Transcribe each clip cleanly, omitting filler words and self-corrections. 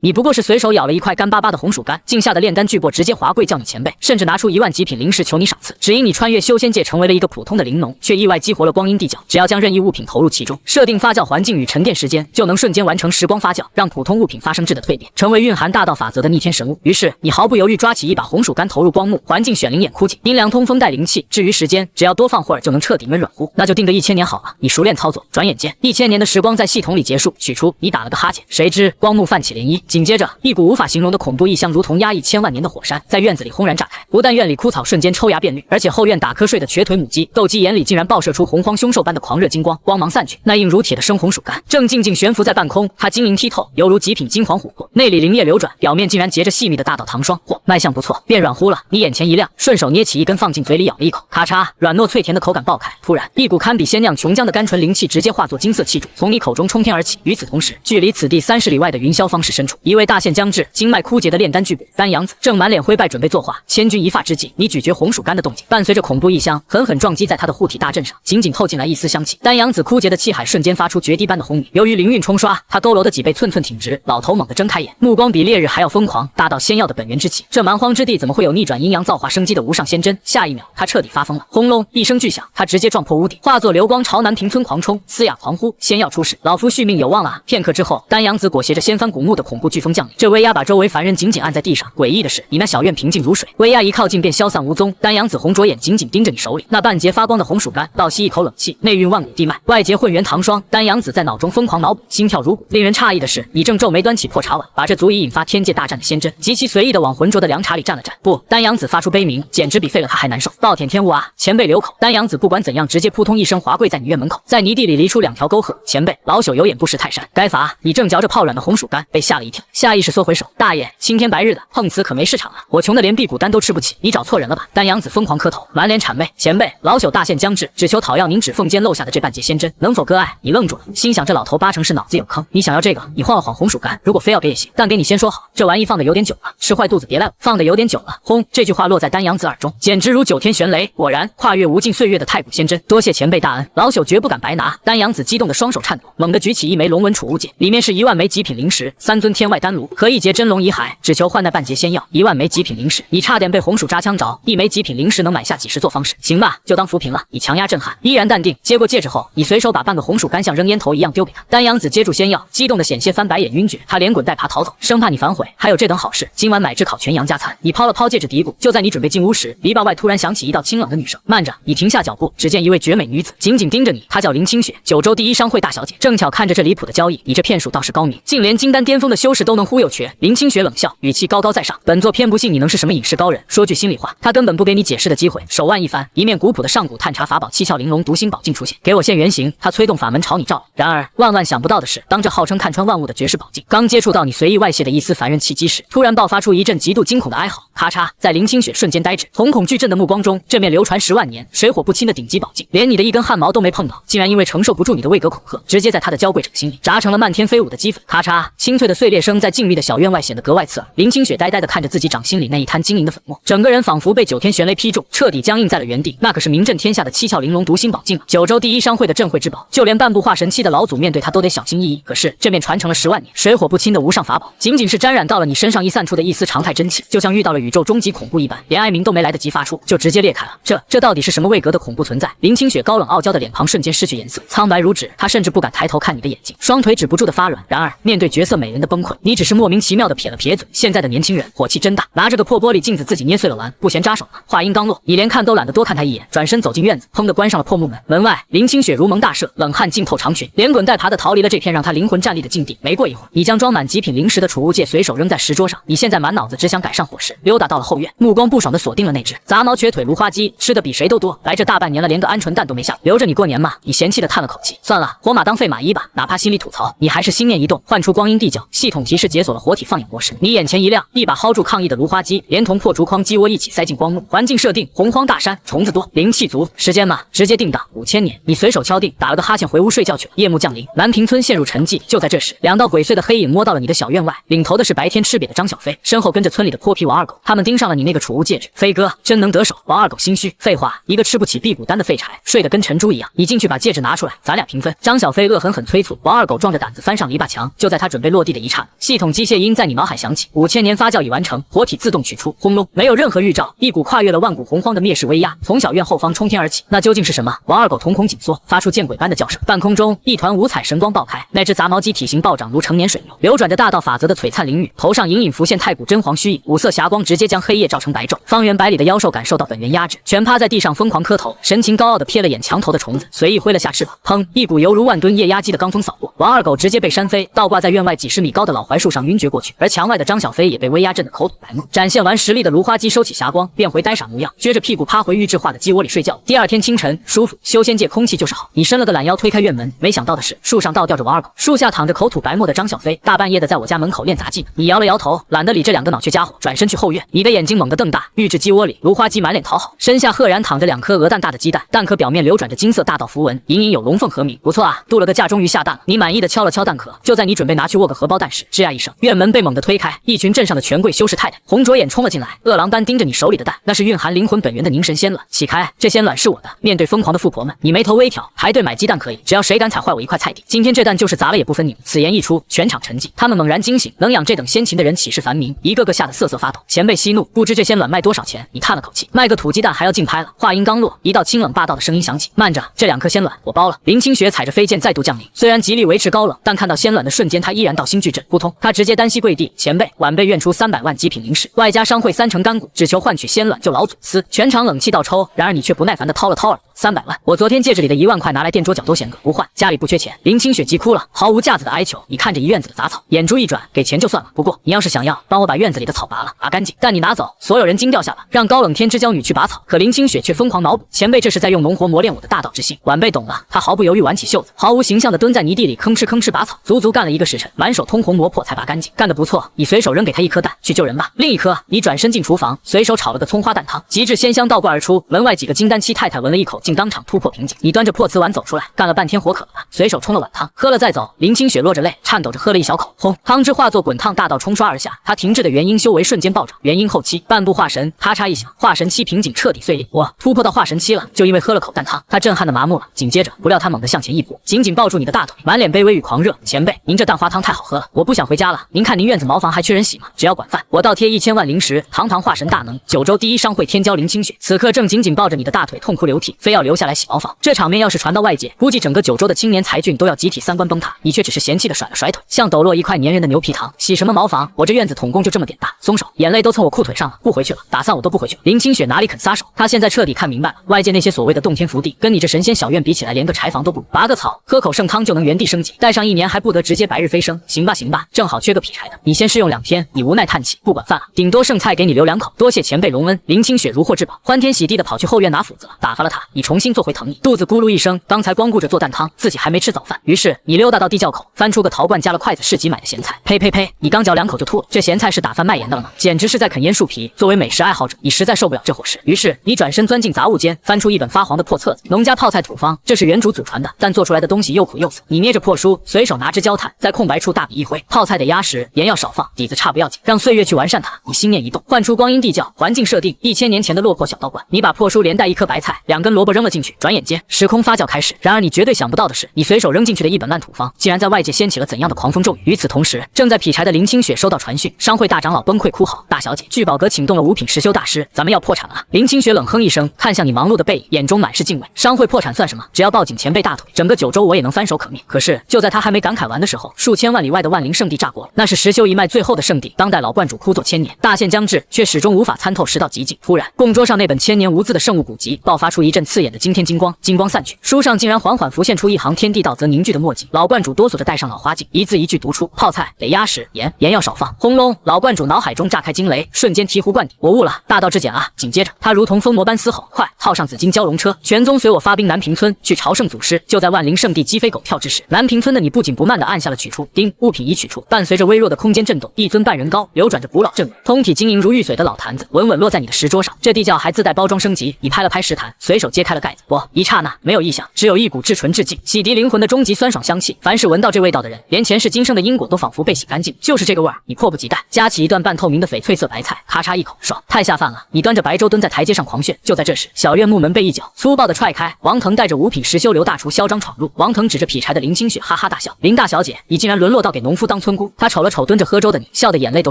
你不过是随手咬了一块干巴巴的红薯干，境下的炼丹巨擘直接滑跪叫你前辈，甚至拿出1万极品灵石求你赏赐。只因你穿越修仙界成为了一个普通的灵农，却意外激活了光阴地窖，只要将任意物品投入其中，设定发酵环境与沉淀时间，就能瞬间完成时光发酵，让普通物品发生质的蜕变，成为蕴含大道法则的逆天神物。于是你毫不犹豫抓起一把红薯干投入光幕，环境选灵眼枯井，阴凉通风带灵气。至于时间，只要多放会儿就能彻底闷软乎，那就定个1000年好了。你熟练操作，转眼间1000年的时光在系统里结束。取出，你打了个哈欠，谁知光幕泛起涟漪，紧接着一股无法形容的恐怖异香，如同压抑1000万年的火山，在院子里轰然炸开。不但院里枯草瞬间抽芽变绿，而且后院打瞌睡的瘸腿母鸡斗鸡眼里竟然爆射出洪荒凶兽般的狂热金光，光芒散去，那硬如铁的生红薯干正静静悬浮在半空，它晶莹剔透，犹如极品金黄琥珀，内里灵液流转，表面竟然结着细密的大道糖霜。嚯，卖相不错，变软乎了。你眼前一亮，顺手捏起一根放进嘴里咬了一口，咔嚓，软糯脆甜的口感爆开。突然，一股堪比仙酿琼浆的甘醇灵气直接化作金色气柱，从你口中冲天而起。与此同时，距离此地30里外的云霄方室深处，一位大限将至、经脉枯竭的炼丹巨擘丹阳子正满脸灰败，准备作画。千钧一发之际，你咀嚼红薯干的动静伴随着恐怖异香狠狠撞击在他的护体大阵上，仅仅透进来一丝香气。丹阳子枯竭的气海瞬间发出决堤般的轰鸣，由于灵韵冲刷，他佝偻的脊背寸寸挺直。老头猛地睁开眼，目光比烈日还要疯狂，大道仙药的本源之气，这蛮荒之地怎么会有逆转阴阳、造化生机的无上仙针？下一秒，他彻底发疯了。轰隆一声巨响，他直接撞破屋顶，化作流光朝南平村狂冲。嘶哑狂呼，仙药出世，老夫续命有望了啊！片刻之后，丹阳子裹挟着掀翻古墓的恐怖飓风降临，这威压把周围凡人紧紧按在地上。诡异的是，你那小院平静如水，威压一靠近便消散无踪。丹阳子红着眼紧紧盯着你手里那半截发光的红薯干，倒吸一口冷气，内蕴万古地脉，外结混元糖霜。丹阳子在脑中疯狂脑补，心跳如鼓。令人诧异的是，你正皱眉端起破茶碗，把这足以引发天界大战的仙针极其随意的往浑浊的凉茶里蘸了蘸。不，丹阳子发出悲鸣，简直比废了他还难受。暴殄天物啊！前辈留口！丹阳子不管怎样，直接扑通一声滑跪在你院门口，在泥地里犁出2条沟壑。前辈，老朽有眼不识泰山，该罚！你正嚼着泡软的红薯干，被吓了一跳，下意识缩回手。大爷，青天白日的，碰瓷可没市场了，我穷的连辟谷丹都吃不起，你找错人了吧？丹阳子疯狂磕头，满脸谄媚。前辈，老朽大限将至，只求讨要您指缝间漏下的这半截仙针，能否割爱？你愣住了，心想这老头八成是脑子有坑。你想要这个，你晃了晃红薯干，如果非要给也行，但给你先说好，这玩意放的有点久了，吃坏肚子别赖我。放的有点久了。轰！这句话落在丹阳子耳中，简直如9天玄雷。果然，跨越无尽岁月的太古仙针，多谢前辈大恩，老朽绝不敢白拿。丹阳子激动的双手颤抖，猛地举起一枚龙纹储物戒，里面是1万枚极品灵石、3尊天外丹炉和1节真龙遗骸，只求换那半截仙药。1万枚极品灵石，你差点被红薯扎枪着，1枚极品灵石能买下几10座方式。行吧，就当扶贫了。你强压震撼，依然淡定。接过戒指后，你随手把半个红薯干像扔烟头一样丢给他。丹阳子接住仙药，激动的险些翻白眼晕厥，他连滚带爬逃走，生怕你反悔。还有这等好事，今晚买炙烤全羊加餐。你抛了抛戒指嘀咕，就在你准备进屋时，篱笆外突然响起一道清冷的女声。慢着！你停下脚步，只见一位绝美女子紧紧盯着你，她叫林清雪，九州第一商会大小姐。正巧看着这离谱的交易，你这骗术倒是高明，竟连金丹巅峰的修士都能忽悠瘸。林清雪冷笑，语气高高在上，本座偏不信你能是什么隐士高人。说句心里话，他根本不给你解释的机会。手腕一翻，一面古朴的上古探查法宝七窍玲珑读心宝镜出现，给我现原形。他催动法门朝你照来。然而万万想不到的是，当这号称看穿万物的绝世宝镜刚接触到你随意外泄的一丝凡人气机时，突然爆发出一阵极度惊恐的哀嚎。咔嚓，在林清雪瞬间呆滞、瞳孔巨震的目光中，这面流传10万年、水火不侵的顶级宝镜，连你的一根汗毛都没碰到，竟然因为承受不住你的位格恐吓，直接在他的娇贵掌心里炸成了漫天飞舞的齑粉。咔嚓，清脆的碎裂声在静谧的小院外显得格外刺耳。林清雪呆呆地看着自己掌心里那一滩晶莹的粉末，整个人仿佛被9天玄雷劈中，彻底僵硬在了原地。那可是名震天下的七窍玲珑读心宝镜啊，九州第一商会的镇会之宝，就连半部化神期的老祖面对他都得小心翼翼。可是这面传承了10万年、水火不侵的无上法宝，仅仅是沾染到了你身上一散出的一丝常态真气，就像遇到了宇宙终极恐怖一般，连哀鸣都没来得及发出，就直接裂开了。这到底是什么位格的恐怖存在？林清雪高冷傲娇的脸庞瞬间失去颜色，苍白如纸，她甚至不敢抬头看你的眼睛，双腿止不住的发软。然而面对绝色美人的崩溃，你只是莫名其妙的撇了撇嘴。现在的年轻人火气真大，拿着个破玻璃镜子自己捏碎了玩，不嫌扎手吗？话音刚落，你连看都懒得多看他一眼，转身走进院子，砰的关上了破木门。门外，林清雪如蒙大赦，冷汗浸透长裙，连滚带爬的逃离了这片让他灵魂战栗的境地。没过一会儿，你将装满极品灵石的储物戒随手扔在石桌上，你现在满脑子只想改善伙食，溜达到了后院，目光不爽的锁定了那只杂毛瘸腿芦花鸡，吃的比谁都多，来这大半年了，连个鹌鹑蛋都没下，留着你过年吗？你嫌弃的叹了口气，算了，活马当废马医吧。哪怕心里吐槽，你还是心念一动，换出光阴地窖，系统提示解锁了活体放养模式。你眼前一亮，一把薅住抗议的芦花鸡，连同破竹筐荒鸡窝一起塞进光幕。环境设定：洪荒大山，虫子多，灵气足。时间嘛，直接定档5000年。你随手敲定，打了个哈欠，回屋睡觉去了。夜幕降临，蓝屏村陷入沉寂。就在这时，2道鬼祟的黑影摸到了你的小院外，领头的是白天吃瘪的张小飞，身后跟着村里的泼皮王二狗。他们盯上了你那个储物戒指。飞哥真能得手。王二狗心虚。废话，一个吃不起辟谷丹的废柴，睡得跟陈猪一样。你进去把戒指拿出来，咱俩平分。张小飞恶狠狠催促。王二狗壮着胆子翻上篱笆墙。就在他准备落地的一刹那，系统机械音在你脑海响起：5000年发酵已完成，活体自动取出。轰隆，没有任何预兆，一股跨越了万古洪荒的灭世威压从小院后方冲天而起。那究竟是什么？王二狗瞳孔紧缩，发出见鬼般的叫声。半空中，一团五彩神光爆开，那只杂毛鸡体型暴涨如成年水牛，流转着大道法则的璀璨灵雨，头上隐隐浮现太古真皇虚影，五色霞光直接将黑夜照成白昼。方圆百里的妖兽感受到本源压制，全趴在地上疯狂磕头，神情高傲的瞥了眼墙头的虫子，随意挥了下翅膀。砰！一股犹如万吨液压机的罡风扫过，王二狗直接被扇飞，倒挂在院外几十米高的老槐树上晕厥过去。而墙外的张小飞也被威压震得口吐白沫。展现完实力的芦花鸡收起霞光，变回呆傻模样，撅着屁股趴回预制化的鸡窝里睡觉。第二天清晨，舒服，修仙界空气就是好。你伸了个懒腰，推开院门，没想到的是，树上倒吊着王二狗，树下躺着口吐白沫的张小飞。大半夜的在我家门口练杂技呢。你摇了摇头，懒得理这2个脑缺家伙，转身去后院。你的眼睛猛地瞪大，预制鸡窝里，芦花鸡满脸讨好，身下赫然躺着2颗鹅蛋大的鸡蛋，蛋壳表面流转着金色大道符文，隐隐有龙凤和鸣。不错啊，度了个假终于下蛋了。你满意的敲了敲蛋壳，就在你准备拿去握个荷包蛋时，吱呀一声，院门被猛地推开，一群镇上的权贵修士太太红着眼冲了进来，饿狼般盯着你手里的蛋，那是蕴含灵魂本源的凝神仙卵。起开，这仙卵是我的。面对疯狂的富婆们，你眉头微挑，排队买鸡蛋可以，只要谁敢踩坏我一块菜地，今天这蛋就是砸了也不分你们。此言一出，全场沉寂。他们猛然惊醒，能养这等仙禽的人岂是凡民？一个个吓得瑟瑟发抖。前辈息怒，不知这仙卵卖多少钱？你叹了口气，卖个土鸡蛋还要竞拍了。话音刚落，一道清冷霸道的声音响起：慢着，这2颗仙卵我包了。林清雪踩着飞剑再度降临，虽然极力维持高冷，但看到仙卵的瞬间，他依然道心俱震。扑通，他直接单膝跪地：前辈，晚辈愿出300万极品灵石，外加商会3成干股，只求换取仙卵救老祖。嘶！全场冷气倒抽。然而你却不耐烦地掏了掏耳朵：300万，我昨天戒指里的1万块拿来垫桌角都嫌个不换，家里不缺钱。林清雪急哭了，毫无架子的哀求。你看着一院子的杂草，眼珠一转，给钱就算了，不过你要是想要，帮我把院子里的草拔了，拔干净，但你拿走。所有人惊掉下巴，让高冷天之娇女去拔草，可林清雪却疯狂脑补：前辈这是在用农活磨练我的大道之心。晚辈懂了，他毫不犹豫挽起袖子，毫无形象地蹲在泥地里吭哧吭哧拔草，足足干了1个时辰，满手通红磨破才拔干净。干得不错，你随手扔给他1颗蛋，去救人吧。另1颗，你转身进厨房，随手炒了个葱花蛋汤，极致鲜香倒灌而出。门外几个金丹期太太闻了一口，竟当场突破瓶颈。你端着破瓷碗走出来，干了半天火渴了吧，随手冲了碗汤，喝了再走。林清雪落着泪，颤抖着喝了1小口，轰，汤汁化作滚烫大道冲刷而下。他停滞的元婴修为瞬间暴涨，元婴后期半步化神，咔嚓一响，化神期瓶颈彻底碎裂。我突破到化神期了，就因为喝了口蛋汤。他震撼的麻木了，紧接着不料他猛地向前一步，紧紧抱住你的大腿，满脸卑微与狂热：前辈，您这蛋花汤太好喝了，我不想回家了。您看您院子茅房还缺人洗吗？只要管饭，我倒贴1000万灵石。堂堂化神大能，九州第1商会天骄林清雪，此刻正紧紧抱着你的大腿痛哭流涕，非要留下来洗茅房。这场面要是传到外界，估计整个九州的青年才俊都要集体3观崩塌。你却只是嫌弃的甩了甩腿，像抖落一块粘人的牛皮糖。洗什么茅房？我这院子统共就这么点大，松手！眼泪都蹭我裤腿上了，不回去了，打算我都不回去了。林清雪哪里肯撒手？她现在彻底看明白了，外界那些所谓的洞天福地，跟你这神仙小院比起来，连个柴房都不如。拔个草，喝口圣汤就能原地升级，待上1年还不得直接百日飞升？行吧行吧，正好缺个劈柴的，你先试用2天。你无奈叹气，不管饭了，顶多剩菜给你留2口，多谢前辈隆恩。林清雪如获至宝，欢天喜地的跑去后院拿斧子了，打发了他，你重新做回藤椅，肚子咕噜一声，刚才光顾着做蛋汤，自己还没吃早饭。于是你溜达到地窖口，翻出个陶罐，加了筷子，市集买的咸菜。呸呸呸！你刚嚼2口就吐了，这咸菜是打翻卖盐的了吗？简直是在啃腌树皮。作为美食爱好者，你实在受不了这伙食，于是你转身钻进杂物间，翻出一本发黄的破册子，农家泡菜土方，这是原主祖传的，但做出来的东西又苦又涩。你捏着破书，随手拿支焦炭，在空白处大笔一挥，泡菜得压实，盐要少放，底子差不要紧，让岁月去完善它。你心念一动，唤出光阴地窖，环境设定1000年前的落魄小道观。你把破书连带1颗白菜、2根萝卜扔了进去，转眼间时空发酵开始。然而你绝对想不到的是，你随手扔进去的一本烂土方，竟然在外界掀起了怎样的狂风骤雨。与此同时，正在劈柴的林清雪收到传讯，商会大长老崩溃哭嚎：大小姐，聚宝阁请动了5品实修大师，咱们要破产了啊！林清雪冷哼一声，看向你忙碌的背影，眼中满是敬畏。商会破产算什么？只要抱紧前辈大腿，整个九州我也能翻手可灭。可是就在他还没感慨完的时候，数千万里外的万灵圣地炸锅了，那是实修一脉最后的圣地，当代老观主枯坐千年，大限将至，却始终无法参透时道极境。突然，供桌上那本千年无字的圣物古籍爆发出一阵刺刺眼的惊天金光，金光散去，书上竟然缓缓浮现出一行天地道则凝聚的墨迹。老观主哆嗦着戴上老花镜，一字一句读出：泡菜得压实，盐要少放。轰隆！老观主脑海中炸开惊雷，瞬间醍醐灌顶，我悟了，大道至简啊！紧接着，他如同疯魔般嘶吼：快，套上紫金蛟龙车，全宗随我发兵南平村去朝圣祖师。就在万灵圣地鸡飞狗跳之时，南平村的你不紧不慢地按下了取出，丁，物品已取出，伴随着微弱的空间震动，一尊半人高、流转着古老阵纹、通体晶莹如玉髓的老坛子稳稳落在你的石桌上。这地窖还自带包装升级，你拍了拍石坛，随手揭开了盖子，一刹那没有异响，只有一股至纯至净、洗涤灵魂的终极酸爽香气。凡是闻到这味道的人，连前世今生的因果都仿佛被洗干净。就是这个味儿，你迫不及待夹起一段半透明的翡翠色白菜，咔嚓一口，爽，太下饭了。你端着白粥蹲在台阶上狂炫。就在这时，小院木门被一脚粗暴地踹开，王腾带着五品实修刘大厨嚣张闯入。王腾指着劈柴的林清雪哈哈大笑：林大小姐，你竟然沦落到给农夫当村姑。他瞅了瞅蹲着喝粥的你，笑得眼泪都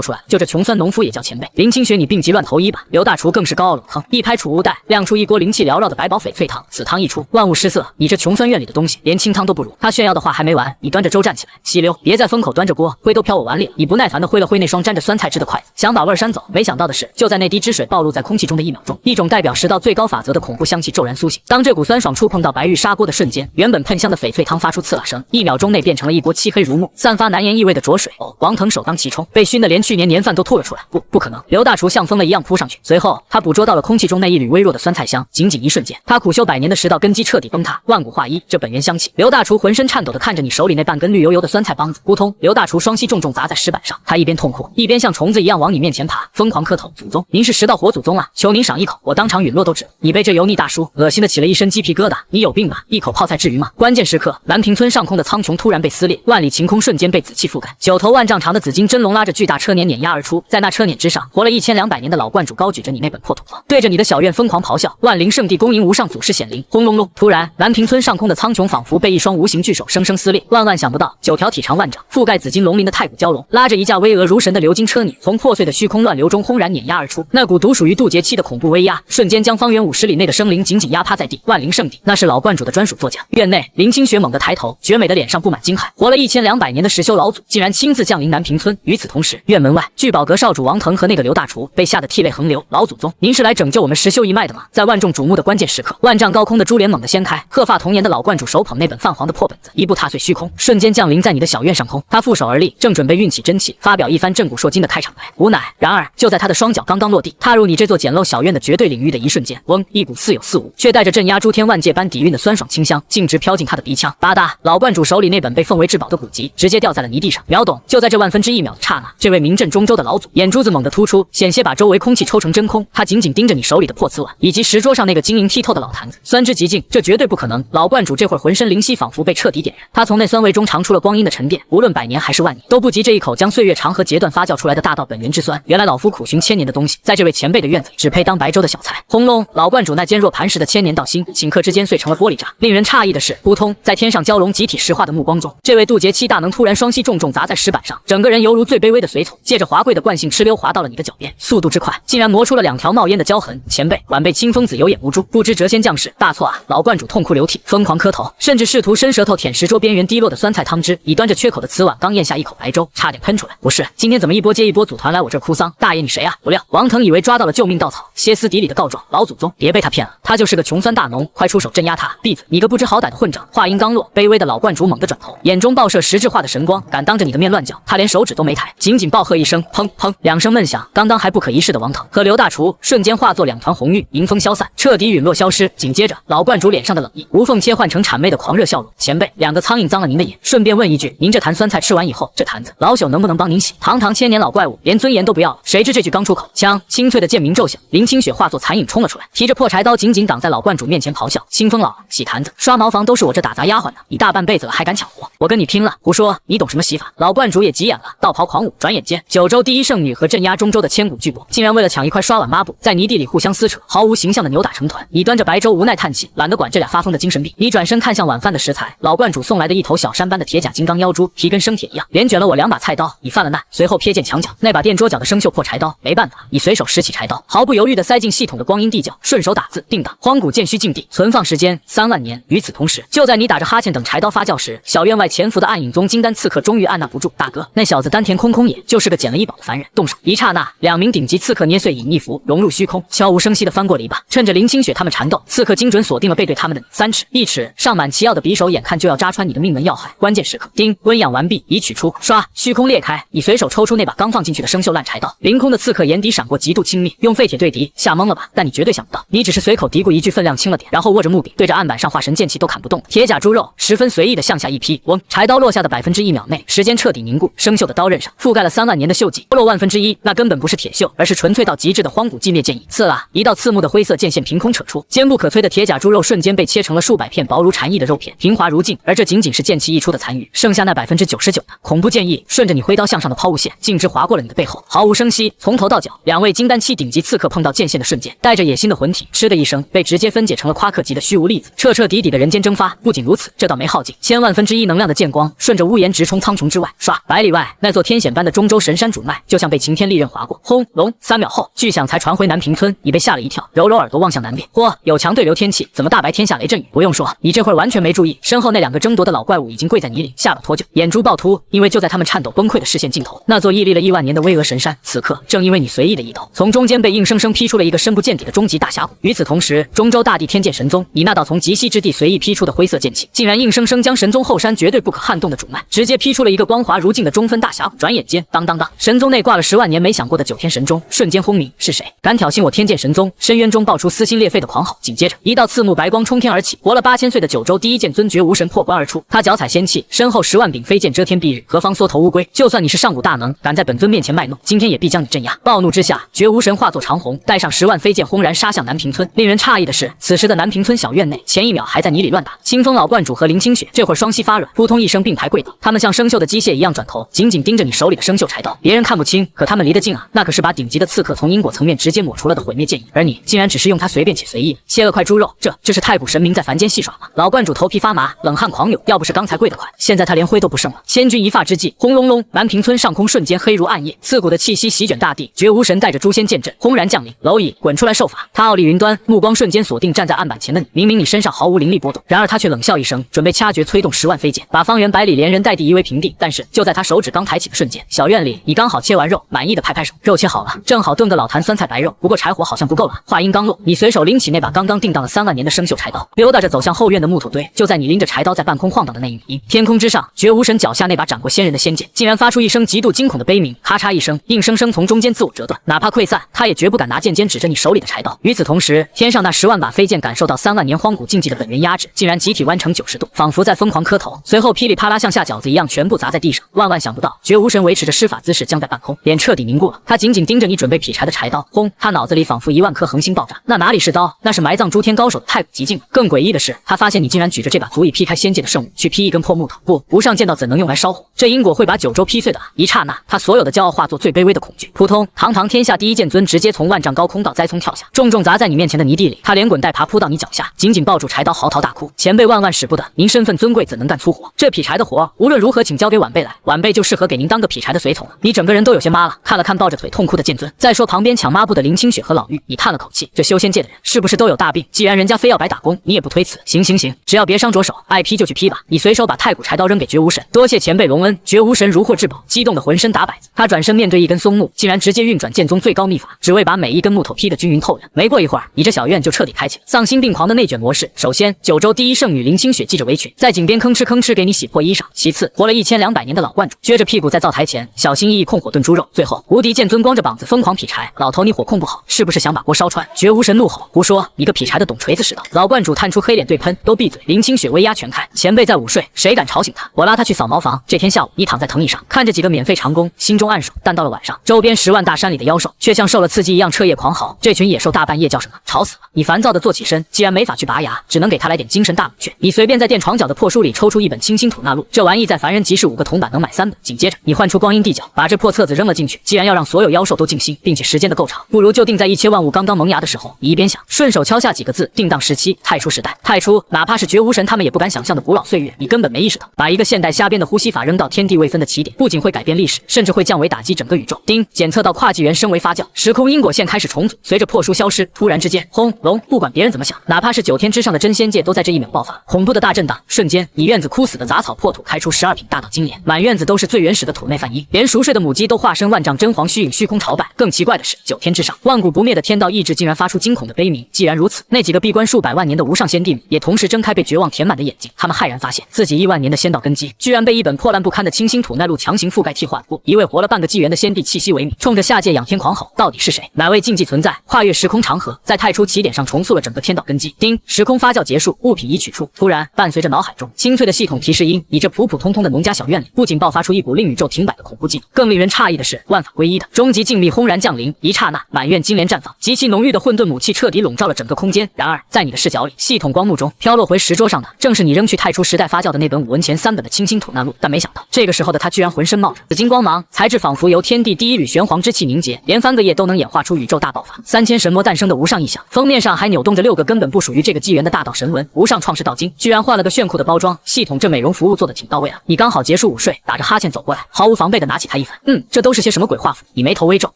出来了。就这穷酸农夫也叫前辈？林清雪，你病急乱投医吧。刘大厨更是高傲冷哼，一拍储物袋，亮出一锅灵气缭绕的百宝翡翠汤。此汤一出，万物失色。你这穷酸院里的东西，连清汤都不如。他炫耀的话还没完，你端着粥站起来，吸溜，别在风口端着锅，灰都飘我碗里了。你不耐烦地挥了挥那双沾着酸菜汁的筷子，想把味儿扇走。没想到的是，就在那滴汁水暴露在空气中的1秒钟，一种代表10道最高法则的恐怖香气骤然苏醒。当这股酸爽触碰到白玉砂锅的瞬间，原本喷香的翡翠汤发出刺啦声，1秒钟内变成了一锅漆黑如墨、散发难言异味的浊水。王腾首当其冲，被熏得连去年年饭都吐了出来。不可能！刘大厨像疯了一样扑上去，随后他捕捉到了空气中那一缕微弱的酸菜香，仅仅一瞬间，他苦修100年的10道根基彻底崩塌，万古化一。这本源香气，刘大厨浑身颤抖地看着你手里那半根绿油油的酸菜帮子，咕通！刘大厨双膝重重砸在石板上，他一边痛哭，一边像虫子一样往你面前爬，疯狂磕头：祖宗，您是10道火祖宗啊！求您赏一口！我当场陨落都止。你被这油腻大叔恶心的起了一身鸡皮疙瘩，你有病吧？一口泡菜至于吗？关键时刻，南平村上空的苍穹突然被撕裂，万里晴空瞬间被紫气覆盖，9头万丈长的紫金真龙拉着巨大车辇碾压而出，在那车辇之上，活了1200年的老观主高举着你那本破土佛，对着你的小院疯狂咆哮：万灵圣地恭迎无上祖师显灵！轰隆隆！突然，南平村上空的苍穹仿佛被一双无形巨手生生撕裂，万想不到，9条体长万丈、覆盖紫金龙鳞的太古蛟龙，拉着一架巍峨如神的鎏金车辇，从破碎的虚空乱流中轰然碾压而出。那股独属于渡劫期的恐怖威压，瞬间将方圆50里内的生灵紧紧压趴在地。万灵圣地，那是老观主的专属座驾。院内，林清雪猛地抬头，绝美的脸上布满惊骇，活了1200年的石修老祖，竟然亲自降临南平村。与此同时，院门外，聚宝阁少主王腾和那个刘大厨被吓得涕泪横流。老祖宗，您是来拯救我们石修一脉的吗？在万众瞩目的关键时刻，万丈高空的珠帘猛地掀开，鹤发童颜的老观主手捧那本泛黄的破本子，一步踏碎虚空，瞬间降临在你的小院上空。他负手而立，正准备运起真气，发表一番震古烁今的开场白。无奈，然而就在他的双脚刚刚落地，踏入你这座简陋小院的绝对领域的一瞬间，嗡，一股似有似无，却带着镇压诸天万界般底蕴的酸爽清香，径直飘进他的鼻腔。吧嗒，老观主手里那本被奉为至宝的古籍，直接掉在了泥地上。秒懂！就在这1/1000秒的刹那，这位名震中州的老祖眼珠子猛地突出，险些把周围空气抽成真空。他紧紧盯着你手里的破瓷碗，以及石桌上那个晶莹剔透的老坛子，酸之极尽，这绝对不可能！老观主这会儿浑身灵犀仿佛被彻底点燃，他从那酸味中尝出了光阴的沉淀，无论100年还是万年，都不及这一口将岁月长河截断发酵出来的大道本源之酸。原来老夫苦寻1000年的东西，在这位前辈的院子只配当白粥的小菜。轰隆！老观主那坚若磐石的千年道心，顷刻之间碎成了玻璃渣。令人诧异的是，扑通，在天上蛟龙集体石化的目光中，这位渡劫期大能突然双膝重重砸在石板上，整个人犹如最卑微的随从，借着华贵的惯性哧溜滑到了你的脚边，速度之快，竟然磨出了2条冒烟的胶痕。前辈，晚辈清风子有眼无珠，不知谪仙将士，大错啊！老观主痛哭流涕，疯狂磕头，甚至试图伸舌头舔石桌边缘滴落的酸菜汤汁。你端着缺口的瓷碗刚咽下一口白粥，差点喷出来。不是，今天怎么一波接一波组团来我这儿哭丧？大爷你谁啊？不料王腾以为抓到了救命稻草，歇斯底里的告状：老祖宗，别被他骗了，他就是个穷酸大农，快出手镇压他！闭嘴！你个不知好歹的混账！话音刚落，卑微的老观主猛地转头，眼中爆射实质化的神光，敢当着你的面乱叫！他连手指都没抬，仅仅暴喝一声，砰砰，2声闷响，刚刚还不可一世的王腾和刘大厨瞬间化作2团红晕，迎风消散，彻底陨落消失。紧接着，老观主脸上的冷意无缝切换成谄媚的狂热笑容：前辈，2个苍蝇脏了您的眼，顺便问一句，您这坛酸菜吃完以后，这坛子老朽能不能帮您洗？堂堂1000年老怪物，连尊严都不要了。谁知这句刚出口，枪清脆的剑鸣骤响，林清雪化作残影冲了出来，提着破柴刀紧紧挡在老观主面前咆哮：清风老，洗坛子、刷茅房都是我这打杂丫鬟的，你大半辈子了还敢抢活？我跟你拼了！胡说，你懂什么洗法？老观主也急眼了，道袍狂舞，转眼间9州第一圣女和镇压中州的千古巨擘，竟然为了抢一块刷碗抹布，在泥地里互相撕扯，毫无形象的扭打成团。你端着白粥无奈叹气，懒得管这俩发疯的精神病。你转身看向晚饭的食材，老观主送来的一头小山般的铁甲金刚妖猪，皮跟生铁一样，连卷了我2把菜刀。你犯了难，随后瞥见墙角那把垫桌角的生锈破柴刀，没办法，你随手拾起柴刀，毫不犹豫地塞进系统的光阴地窖，顺手打字定档，荒古剑虚禁地，存放时间3万年。与此同时，就在你打着哈欠等柴刀发酵时，小院外潜伏的暗影宗金丹刺客终于按捺不住，大哥，那小子丹田空也，就是个捡了一宝的凡人。动手！一刹那，2名顶级刺客捏碎隐匿符，融入虚空，悄无声息地翻过篱笆，趁着林清雪他们缠斗，错，刺客精准锁定了背对他们的你，3尺，1尺上满奇耀的匕首，眼看就要扎穿你的命门要害。关键时刻，叮，温养完毕，已取出，唰，虚空裂开，你随手抽出那把刚放进去的生锈烂柴刀。凌空的刺客眼底闪过极度轻蔑，用废铁对敌，吓懵了吧？但你绝对想不到，你只是随口嘀咕一句，分量轻了点，然后握着木柄，对着案板上化神剑气都砍不动。铁甲猪肉十分随意的向下一劈，嗡，柴刀落下的1%秒内，时间彻底凝固，生锈的刀刃上覆盖了3万年的锈迹，剥落1/1000，那根本不是铁锈，而是纯粹到极致的荒古寂灭剑意。刺啦，一道刺目的灰色剑线凭空扯出，坚不可摧的铁甲猪肉瞬间被切成了数百片薄如蝉翼的肉片，平滑如镜。而这仅仅是剑气溢出的残余，剩下那99%的恐怖剑意顺着你挥刀向上的抛物线，径直划过了你的背后，毫无声息，从头到脚。2位金丹期顶级刺客碰到剑线的瞬间，带着野心的魂体，嗤的一声被直接分解成了夸克级的虚无粒子，彻彻底底的人间蒸发。不仅如此，这道没耗尽千万分之一能量的剑光，顺着屋檐直冲苍穹之外，唰，百里外那座天险般的中州神山主脉，就像被擎天利刃划过，轰隆，3秒后，巨响才传回南平村。你被吓了一跳，揉揉耳朵望向南边，嚯，有强对流天气，怎么大白天下雷阵雨？不用说，你这会儿完全没注意，身后那2个争夺的老怪物已经跪在泥里，下巴脱臼，眼珠暴突，因为就在他们颤抖崩溃的视线尽头，那座屹立了1万年的巍峨神山，此刻正因为你随意的一刀，从中间被硬生生劈出了一个深不见底的终极大峡谷。与此同时，中州大地天剑神宗，你那道从极西之地随意劈出的灰色剑气，竟然硬生生将神宗后山绝对不可撼动的主脉，直接劈出了一个光滑如镜的中分大峡谷。转眼间，当当当，神宗内挂了10万年没想过的9天神钟，瞬间轰鸣，是谁敢挑衅我天剑神宗？深渊中爆出撕心裂肺的狂吼，紧接着一道刺目白光冲天而起，活了8000岁的九州第一剑尊绝无神破关而出，他脚踩仙气，身后10万柄飞剑遮天蔽日，何方缩头乌龟？就算你是上古大能，敢在本尊面前卖弄，今天也必将你镇压。暴怒之下，绝无神化作长虹，带上10万飞剑轰然杀向南平村。令人诧异的是，此时的南平村小院内，前1秒还在泥里乱打，清风老观主和林清雪这会儿双膝发软，扑通一声并排跪倒，他们像生锈的机械一样转头，紧紧盯着你手里的生锈柴刀。别人看不清，可他们离得近啊，那可是把顶级的刺客从因果层面直接抹除了的毁灭剑意，而你竟然只是用它随便且随意切了块猪肉，这是太古神明在凡间戏耍吗？老观主头皮发麻，冷汗狂涌，要不是刚才跪得快，现在他连灰都不剩了。千钧一发之际，轰隆隆，南平村上空瞬间黑如暗夜，刺骨的气息席卷大地，绝无神带着诛仙剑阵轰然降临。蝼蚁，滚出来受罚！他傲立云端，目光瞬间锁定站在案板前的你，明明你身上毫无灵力波动，然而他却冷笑一声，准备掐诀催动10万飞剑，把方圆百里连人带地夷为平地。但是就在他手指刚抬起的瞬间，小院里你刚好切完肉，满意的拍拍手，肉切好了，正好炖个老坛酸菜白肉，不过柴火好像不够了。话音刚落，你随手拎起那把刚刚定当了3万年的生锈柴刀，溜达着走向后院的木头堆。就在你拎着柴刀在半空晃荡的那一鸣，天空之上，绝无神脚下那把斩过仙人的仙剑，竟然发出一声极度惊恐的悲鸣，咔嚓一声，硬生生从中间自我折断，哪怕溃散，他也绝不敢拿剑尖指着你手里的柴刀。与此同时，天上那10万把飞剑感受到3万年荒古禁忌的本源压制，竟然集体弯成90度，仿佛在疯狂磕头，随后噼里啪啦像下饺子一样全部砸在地上。万万想不到，绝无神维持着施法姿势僵在半空，脸彻底凝固了。他紧紧盯着你准备劈柴的柴刀，轰！他脑子里仿佛1万颗恒星爆炸，那哪里是刀，那是埋葬诸天高手的太古极境。更诡异的是，他发现你竟然举着这把足以劈开仙界的圣物去劈一根破木头，不上剑道怎能用来烧火？这因果会把九州劈碎的啊！一刹那，他所有的骄傲化作最卑微的恐惧。扑通，堂堂天下第一剑尊直接从万丈高空到栽葱跳下，重重砸在你面前的泥地里。他连滚带爬扑到你脚下，紧紧抱住柴刀，嚎啕大哭：“前辈万万使不得，您身份尊贵，怎能干粗活？这劈柴的活，无论如何请交给晚辈来，晚辈就适合给您当个劈柴的随从了。”你整个人都有些麻了，看了看抱着腿痛哭的剑尊，再说旁边抢抹布的林清雪和老妪，你叹了口气：这修仙界的人是不是都有大病？既然人家非要白打工，你也不推辞。行，只要别伤着手，爱劈就去劈吧。你随手把太古柴刀扔给绝无神，多谢前辈隆恩。绝无神如获至宝，激动的浑身打摆子。他转身面对一根松木，竟然直接运转剑宗最高秘法，只为把每一根木头劈得均匀透亮。没过一会儿，你这小院就彻底开启了丧心病狂的内卷模式。首先，九州第一圣女林清雪系着围裙，在井边吭哧给你洗破衣裳。其次，活了1200年的老观主撅着屁股在灶台前小心翼翼控火炖猪肉。最后，无敌剑尊光着膀子疯狂劈柴。老头，你火控不好，是不是想把锅烧穿？绝无神怒吼：胡说，你个劈柴的懂锤子似的！老观主探出黑脸对喷：都闭嘴！林清雪威压全开，前辈在午睡，谁敢吵醒他？我拉他去扫茅房。这天下午，你躺在藤椅上，看着几个免费长工，心中暗爽。但到了晚上，周边10万大山里的妖兽却像受了刺激一样彻夜狂嚎。这群野兽大半夜叫什么？吵死了！你烦躁地坐起身，既然没法去拔牙，只能给他来点精神大冷却。你随便在垫床脚的破书里抽出一本清新吐纳录，这玩意在凡人集市5个铜板能买3本。紧接着，你唤出光阴地角，把这破册子扔了进去。既然要让所有妖兽都静心，并且时间的够长，不如就定在一切万物刚刚萌芽的时候。你一边想，顺手敲下几个字：定当时期，太初时代。太初，哪怕是绝无神他们也不敢想象的古老岁月，你根本没意识到，把一个现代瞎编的呼吸法扔到天地未分的起点，不仅会改变历史，甚至会降维打击整个宇宙。丁，检测到跨纪元升维发酵，时空因果线开始重组。随着破书消失，突然之间，轰隆！不管别人怎么想，哪怕是9天之上的真仙界都在这一秒爆发恐怖的大震荡。瞬间，你院子枯死的杂草破土开出12品大道金莲，满院子都是最原始的土内梵音，连熟睡的母鸡都化身万丈真黄虚影虚空朝拜。更奇怪的是，9天之上万古不灭的天道意志竟然发出惊恐的悲鸣。既然如此，如此，那几个闭关数百万年的无上仙帝们也同时睁开被绝望填满的眼睛。他们骇然发现，自己亿万年的仙道根基，居然被一本破烂不堪的清新土奈录强行覆盖替换。不，一位活了半个纪元的仙帝气息萎靡，冲着下界仰天狂吼：“到底是谁？哪位禁忌存在？跨越时空长河，在太初起点上重塑了整个天道根基。”丁，时空发酵结束，物品已取出。突然，伴随着脑海中清脆的系统提示音，你这普普通通的农家小院里，不仅爆发出一股令宇宙停摆的恐怖悸动，更令人诧异的是，万法归一的终极静谧轰然降临。一刹那，满院金莲绽放，极其浓郁的混沌母气彻底笼罩了整个空间。然而，在你的视角里，系统光幕中飘落回石桌上的，正是你扔去太初时代发酵的那本5文钱3本的清新土难录。但没想到，这个时候的他居然浑身冒着紫金光芒，材质仿佛由天地第一缕玄黄之气凝结，连翻个页都能演化出宇宙大爆发、3000神魔诞生的无上异象。封面上还扭动着6个根本不属于这个纪元的大道神文，无上创世道经，居然换了个炫酷的包装。系统这美容服务做得挺到位啊！你刚好结束午睡，打着哈欠走过来，毫无防备的拿起它一翻，这都是些什么鬼画符？你眉头微皱，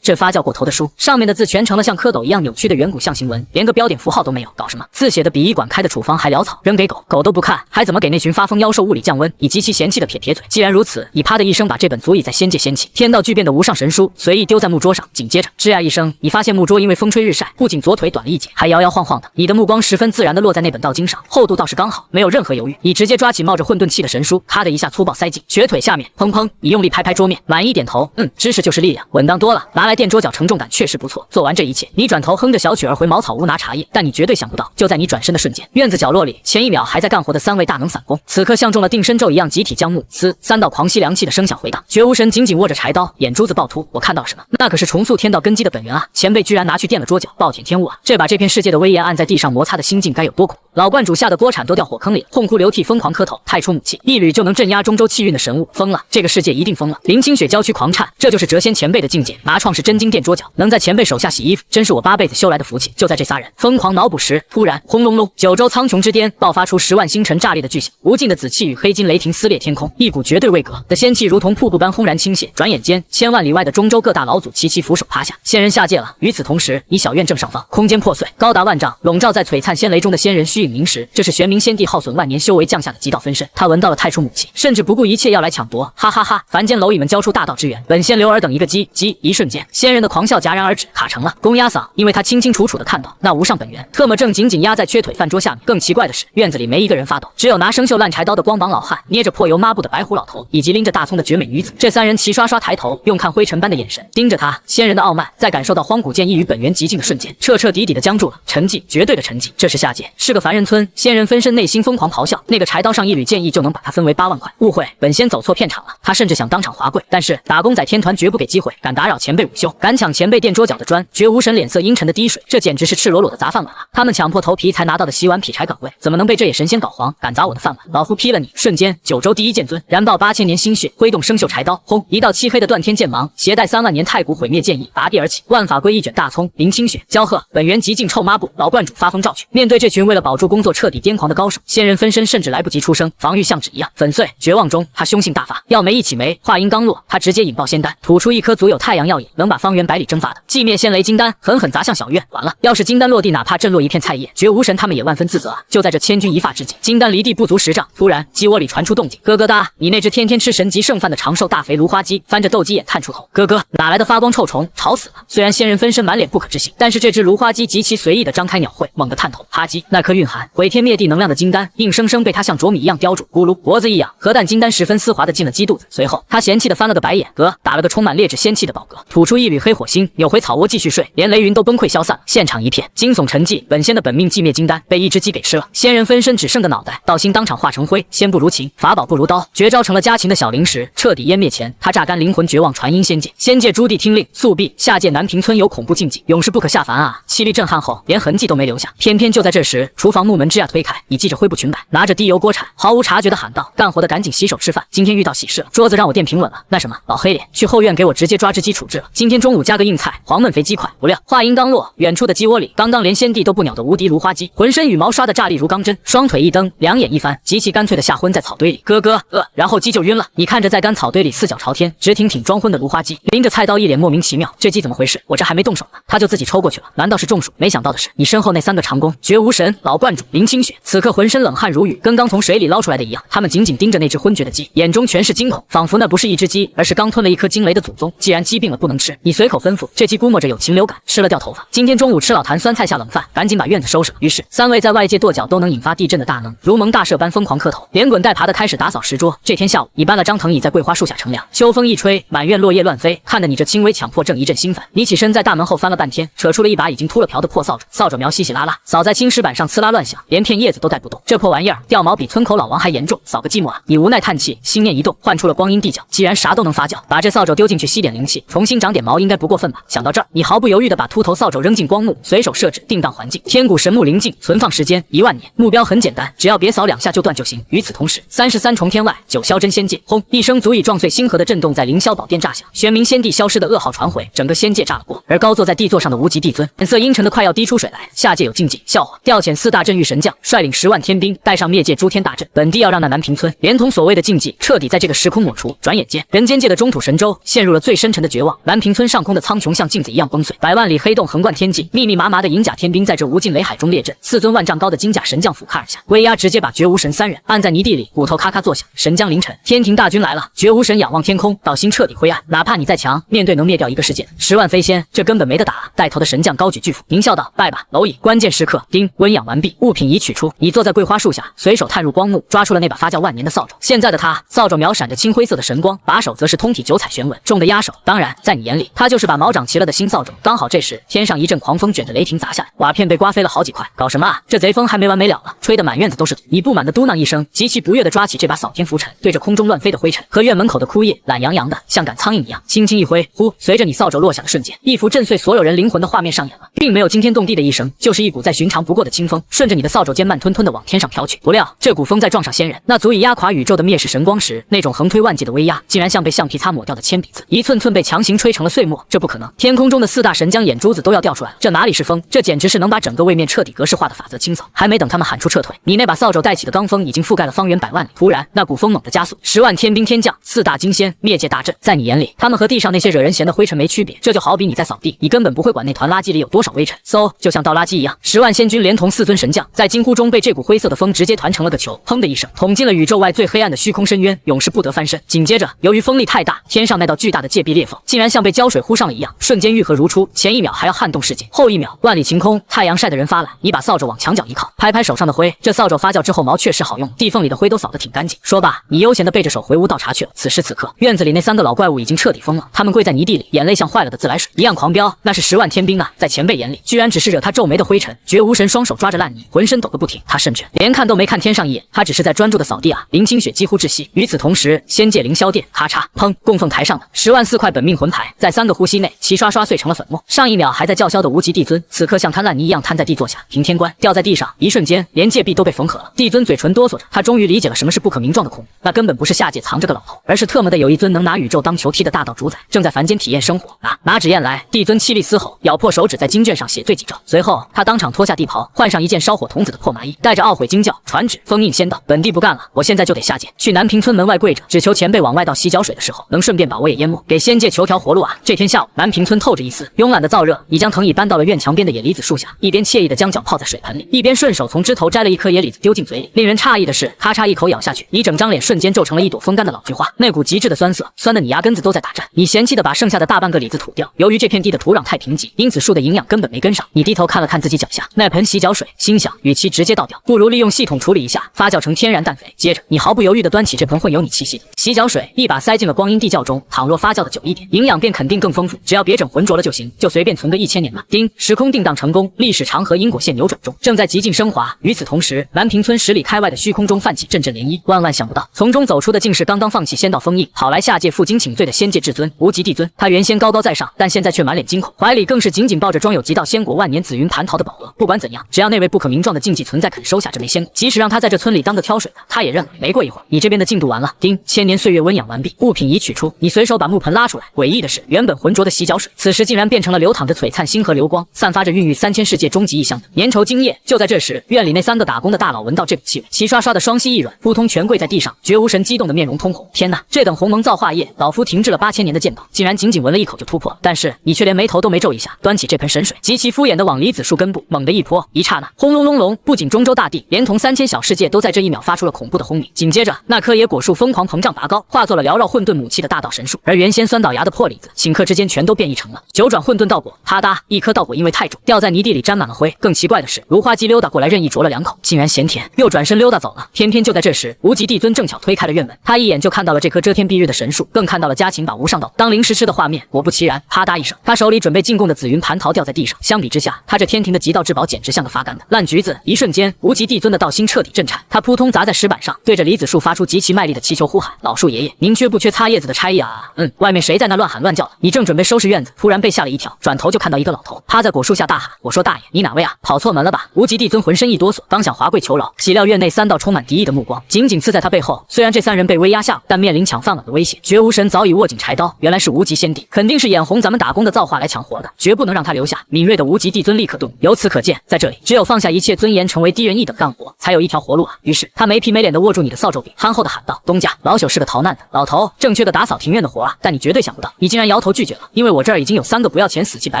这发酵过头的书，上面的字全成了像蝌蚪一样扭曲的远古象形文，连个标点符号都没有，搞什么？字写的比医馆开的处方还潦草，扔给狗，狗都不看，还怎么给那群发疯妖兽物理降温？你极其嫌弃的撇撇嘴。既然如此，你啪的一声把这本足以在仙界掀起天道巨变的无上神书随意丢在木桌上，紧接着吱呀一声，你发现木桌因为风吹日晒，不仅左腿短了一截，还摇摇晃晃的。你的目光十分自然地落在那本道经上，厚度倒是刚好，没有任何犹豫，你直接抓起冒着混沌气的神书，咔的一下粗暴塞进瘸腿下面，砰砰，你用力拍拍桌面，满意点头，知识就是力量，稳当多了，拿来垫桌脚承重感确实不错。做完这一切，你转头哼着小曲儿回茅草屋拿茶叶，但你绝对想不到，就在你转身的瞬间，院子角落里前一秒还在干活的3位大能散功，此刻像中了定身咒一样集体将木3道狂吸凉气的声响回荡。绝无神紧紧握着柴刀，眼珠子暴突，我看到了什么？那可是重塑天道根基的本源啊！前辈居然拿去垫了桌脚，暴殄天物啊！这把这片世界的威严按在地上摩擦的心境该有多苦！老观主吓得锅铲都掉火坑里，痛哭流涕，疯狂磕头。太初母气，一缕就能镇压中州气运的神物，疯了！这个世界一定疯了！林清雪娇躯狂颤，这就是谪仙前辈的境界，拿创世真经垫桌脚，能在前辈手下洗衣服，真是我8辈子修来的福气。就在这仨人疯狂脑补时，突然轰隆隆，九州苍穹之巅爆发出10万星辰炸裂的巨响，无尽的紫气与黑金雷霆撕裂天空，一股绝对位格的仙气如同瀑布般轰然倾泻。转眼间，千万里外的中州各大老祖齐齐俯首趴下，仙人下界了。与此同时，你小院正上方，空间破碎，高达万丈，笼罩在璀璨仙雷中的仙人虚影凝实，这是玄冥仙帝耗损万年修为降下的极道分身。他闻到了太初母气，甚至不顾一切要来抢夺，哈哈哈！凡间蝼蚁们交出大道之源，本仙留尔等一个鸡，一瞬间，仙人的狂笑戛然而止，卡成了公鸭嗓，因为他清清楚楚地看到那无上本源特么正紧紧压在缺腿饭桌下面。更奇怪的是，院子里没一个人发抖，只有拿生锈烂柴刀的光膀老汉，捏着破油抹布的白胡老头，以及拎着大葱的绝美女子。这3人齐刷刷抬头，用看灰尘般的眼神盯着他。仙人的傲慢，在感受到荒古剑意与本源极境的瞬间，彻彻底底的僵住了。沉寂，绝对的沉寂。这是下界，是个凡人村。仙人分身内心疯狂咆哮，那个柴刀上一缕剑意就能把他分为8万块。误会，本仙走错片场了。他甚至想当场滑跪，但是打工仔天团绝不给机会，敢打扰前辈午休，敢抢前辈垫桌脚的砖，绝无神脸色阴沉的滴水，这简直是赤裸裸的砸饭碗啊！他们抢破头皮才拿到的洗碗劈柴岗位，怎么能被这野神仙搞黄？敢砸我的饭碗，老夫劈了你！瞬间，九州第一剑尊燃爆8000年心血，挥动生锈柴刀，轰！一道漆黑的断天剑芒，携带3万年太古毁灭剑意，拔地而起。万法归一卷大葱，林清雪骄喝，本源极境臭抹布，老观主发疯照去。面对这群为了保住工作彻底癫狂的高手，仙人分身甚至来不及出声，防御像纸一样粉碎。绝望中，他凶性大发，要没一起没。话音刚落，他直接引爆仙丹，吐出一颗足有太阳耀眼，能把方圆百里蒸发的寂灭仙雷金丹，狠狠砸向小院。完了，要是金丹落地，哪怕震落一片菜叶，绝无神他们也万分自责啊！就在这千钧一发之际，金丹离地不足10丈，突然鸡窝里传出动静，咯咯哒！你那只天天吃神级剩饭的长寿大肥芦花鸡翻着斗鸡眼探出头，咯咯，哪来的发光臭虫？吵死了！虽然仙人分身满脸不可置信，但是这只芦花鸡极其随意地张开鸟喙，猛地探头，哈鸡，那颗蕴含毁天灭地能量的金丹，硬生生被他像啄米一样叼住，咕噜，脖子一仰，核弹金丹十分丝滑地进了鸡肚子。随后他嫌弃地翻了个白眼，打了个充满劣质仙气的饱嗝，吐出一缕黑火星，扭回草窝继续睡，连雷云都崩溃消散，现场一片惊悚沉寂。本仙的本命寂灭金丹被一只鸡给吃了，仙人分身只剩个脑袋，道心当场化成灰。仙不如禽，法宝不如刀，绝招成了家禽的小零食，彻底湮灭前，他榨干灵魂，绝望传音仙界。仙界诸帝听令，速毙！下界南平村有恐怖禁忌，永世不可下凡啊！凄厉震撼后，连痕迹都没留下。偏偏就在这时，厨房木门吱呀推开，你系着灰布裙摆，拿着滴油锅铲，毫无察觉地喊道：“干活的赶紧洗手吃饭，今天遇到喜事了，桌子让我垫平稳了。那什么，老黑脸，去后院给我直接抓只鸡处置了，今天中午加个硬菜，黄焖肥鸡块。”不料话音刚落，远处的鸡窝里，刚刚连仙帝都不鸟的无敌芦花鸡，浑身羽毛刷得炸裂如钢针，双腿一蹬，两眼一翻，极其干脆地下昏在草堆里，咯，然后鸡就晕了。你看着在干草堆里四脚朝天，直挺挺装昏的芦花鸡，拎着菜刀一脸莫名其妙，这鸡怎么回事？我这还没动手呢，他就自己抽过去了，难道是中暑？没想到的是，你身后那3个长工绝无神、老观主观主林清雪此刻浑身冷汗如雨，跟刚从水里捞出来的一样。他们紧紧盯着那只昏厥的鸡，眼中全是惊恐，仿佛那不是一只鸡，而是刚吞了一颗惊雷的祖宗。既然鸡病了不能吃，你随口吩咐，这鸡估摸着有禽流感，吃了掉头发。今天中午吃老坛酸菜下冷饭，赶紧把院子收拾了。于是三位在外界跺脚都能引发地震的大能，如蒙大赦般疯狂磕头，连滚带爬的开始打扫石桌。这天下午，你搬了张藤椅在桂花树下乘凉，秋风一吹，满院落叶乱飞，看得你这轻微强迫症一阵心烦。你起身在大门后翻了半天，扯出了一把已经秃了瓢的破扫帚，扫帚苗稀稀拉拉扫在青石板上，呲啦乱响，连片叶子都带不动。这破玩意儿掉毛比村口老王还严重，扫个寂寞啊！你无奈叹气，心念一动，唤出了光阴地角，既然啥都能发酵，把这扫帚丢进去吸点灵气，重新长点毛应该不过分吧？想到这儿，你毫不犹豫地把秃头扫帚扔进光幕，随手设置定档环境，天鼓神木灵境，存放时间10000年，目标很简单，只要别扫2下就断就行。与此同时，33重天外九霄真仙界，轰一声足以撞碎星河的震动在凌霄宝殿炸响，玄冥仙帝消失的噩耗传回，整个仙界炸了锅。而高坐在帝座上的无极帝尊，脸色阴沉的快要滴出水来。下界有禁忌，笑话，调遣4大镇狱神将，率领10万天兵，带上灭界诸天大阵，本地要让那南屏村连同所谓的禁忌彻底在这个时空抹除。转眼间，人间界的中土神州陷入了最深沉的绝望，南屏村上空的苍穹像镜子一样崩碎，100万里黑洞横贯天际，密密麻麻的银甲天兵在这无尽雷海中列阵，4尊万丈高的金甲神将俯瞰而下，威压直接把绝无神3人按在泥地里，骨头咔咔作响。神将凌晨，天庭大军来了，绝无神仰望天空，道心彻底灰暗，哪怕你再强，面对能灭掉一个世界10万飞仙，这根本没得打。带头的神将高举巨斧，狞笑道：“拜吧，蝼蚁！”关键时刻，丁温养完毕，物品已取出，你坐在桂花树下，随手探入光幕，抓出了那把发酵万年的扫帚。现在的它，扫帚苗闪着青灰色的神光，把手则是通体9彩玄纹，重的压手。当然，在你眼里，它就是把毛长齐了的新扫帚。刚好这时，天上一阵狂风卷着雷霆砸下来，瓦片被刮飞了好几块。搞什么啊？这贼风还没完没了了，吹得满院子都是土。你不满地嘟囔一声，极其不悦地抓起这把扫天拂尘，对着空中乱飞的灰尘和院门口的枯叶，懒洋洋的像赶苍蝇一样，轻轻一挥，呼！随着你扫帚落下的瞬间，一幅震碎所有人灵魂的画面上演了，并没有惊天动地的一声，就是一股再寻常不过的清风，顺着你的扫帚尖慢吞吞地往天上飘去。不料这股风再撞上仙人，那足以压垮宇宙的灭世神光时，那种横推万界的威压，竟然像被橡皮擦抹掉的铅笔字，一寸寸被强行吹成了碎末。这不可能！天空中的4大神将眼珠子都要掉出来了，这哪里是风？这简直是能把整个位面彻底格式化的法则清扫。还没等他们喊出撤退，你那把扫帚带起的罡风已经覆盖了方圆100万里。突然，那股风猛地加速，10万天兵天将，4大金仙，灭界大阵，在你眼里，他们和地上那些惹人嫌的灰尘没区别。这就好比你在扫地，你根本不会管那团垃圾里有多少微尘，嗖，就像倒垃圾一样。10万仙军连同4尊神将，在惊呼中被这股灰色的风直接团成了个球，砰的一声，捅进了宇宙外最黑暗的虚空深渊，永世不得翻身。紧接着，由于风力太大，天上那道巨大的界壁裂缝，竟然像被胶水糊上了一样，瞬间愈合如初。前1秒还要撼动世界，后1秒万里晴空，太阳晒得人发懒。你把扫帚往墙角一靠，拍拍手上的灰，这扫帚发酵之后毛确实好用，地缝里的灰都扫得挺干净。说罢，你悠闲地背着手回屋倒茶去了。此时此刻，院子里那3个老怪物已经彻底疯了，他们跪在泥地里，眼泪像坏了的自来水一样狂飙。那是10万天兵啊，在前辈眼里，居然只是惹他皱眉的灰尘。绝无神双手抓着烂泥，浑身抖个不停，他甚至连看都没看天上一眼，他只是在专注的扫地啊。林清雪几乎窒息。与此同时，仙界凌霄殿，咔嚓，砰，供奉台上的10万4块本命魂牌，在3个呼吸内齐刷刷碎成了粉末。上1秒还在叫嚣的无极帝尊，此刻像摊烂泥一样瘫在地座下。平天关掉在地上，一瞬间连界壁都被缝合了。帝尊嘴唇哆嗦着，他终于理解了什么是不可名状的恐怖，那根本不是下界藏着个老头，而是特么的有一尊能拿宇宙当球踢的大道主宰，正在凡间体验生活。拿纸砚来！帝尊凄厉嘶吼，咬破手指在经卷上写罪几招。随后他当场脱下地袍，换上一件烧火童子的破麻衣，带着懊悔惊叫，传旨封印仙道：本帝不干了，我现在就得下界，去南屏村门外跪着，只求前辈往外道洗脚水的时候，能顺便把我也淹没，给仙界求条活路啊！这天下午，南屏村透着一丝慵懒的燥热，你将藤椅搬到了院墙边的野梨子树下，一边惬意的将脚泡在水盆里，一边顺手从枝头摘了一颗野李子丢进嘴里。令人诧异的是，咔嚓一口咬下去，你整张脸瞬间皱成了一朵风干的老菊花，那股极致的酸涩，酸的你牙根子都在打颤。你嫌弃的把剩下的大半个李子吐掉，由于这片地的土壤太贫瘠，因此树的营养根本没跟上。你低头看了看自己脚下那盆洗脚水，心想，与其直接倒掉，不如利用系统处理一下，发酵成天然氮肥。接着，你毫不犹豫地端起这盆混有你气息的洗脚水，一把塞进了光阴地窖中。倘若发酵的久一点，营养便肯定更丰富，只要别整浑浊了就行，就随便存个1000年吧。丁，时空定档成功，历史长河因果线扭转中，正在极尽升华。与此同时，南屏村10里开外的虚空中泛起阵阵涟漪，万万想不到，从中走出的竟是刚刚放弃仙道封印，跑来下界负荆请罪的仙界至尊无极帝尊。他原先高高在上，但现在却满脸惊恐，怀里更是紧紧抱着装有极道仙果万年紫云蟠桃的宝盒。不管怎样，只要那位不可名状的禁忌存在肯收下这枚仙果，即使让他在这村里当个挑水的，他也认了。没过一会儿，你这边的进度完了。丁，千年岁月温养完毕，物品已取出。你随手把木盆拉出来，诡异的是，原本浑浊的洗脚水，此时竟然变成了流淌着璀璨星河流光，散发着孕育3000世界终极异香的粘稠精液。就在这时，院里那3个打工的大佬闻到这股气味，齐刷刷的双膝一软，扑通全跪在地上。绝无神激动的面容通红，天哪，这等鸿蒙造化液，老夫停滞了8000年的剑道，竟然仅闻了一口就突破了。但是你却连眉头都没皱一下，端起这盆神水，水，极其敷衍的往离子树根部猛地一泼，一刹那，轰隆隆隆，不仅中州大地，连同3000小世界都在这一秒发出了恐怖的轰鸣。紧接着，那棵野果树疯狂膨胀拔高，化作了缭绕混沌母气的大道神树，而原先酸倒牙的破李子，顷刻之间全都变异成了九转混沌道果。啪嗒，一颗道果因为太重，掉在泥地里沾满了灰。更奇怪的是，如花鸡溜达过来，任意啄了2口，竟然嫌甜，又转身溜达走了。偏偏就在这时，无极帝尊正巧推开了院门，他一眼就看到了这棵遮天蔽日的神树，更看到了家禽把无上道当零食吃的画面。果不其然，啪嗒一声，他手里准备进贡的紫云蟠桃掉在地上。相比之下，他这天庭的极道至宝简直像个发干的烂橘子。一瞬间，无极帝尊的道心彻底震颤，他扑通砸在石板上，对着离子树发出极其卖力的祈求呼喊：“老树爷爷，您缺不缺擦叶子的差役啊？”外面谁在那乱喊乱叫的？你正准备收拾院子，突然被吓了一跳，转头就看到一个老头趴在果树下大喊：“我说大爷，你哪位啊？跑错门了吧？”无极帝尊浑身一哆嗦，刚想滑跪求饶，岂料院内3道充满敌意的目光紧紧刺在他背后。虽然这3人被威压下，但面临抢饭碗的威胁，绝无神早已握紧柴刀。原来是无极先帝，肯定是眼红咱们打工的造化来抢活的，绝不能让他留下。敏锐的无极帝尊立刻顿悟，由此可见，在这里只有放下一切尊严，成为低人一等干活，才有一条活路啊！于是他没皮没脸的握住你的扫帚柄，憨厚的喊道：“东家，老朽是个逃难的，老头，正缺个打扫庭院的活啊！但你绝对想不到，你竟然摇头拒绝了，因为我这儿已经有3个不要钱死乞白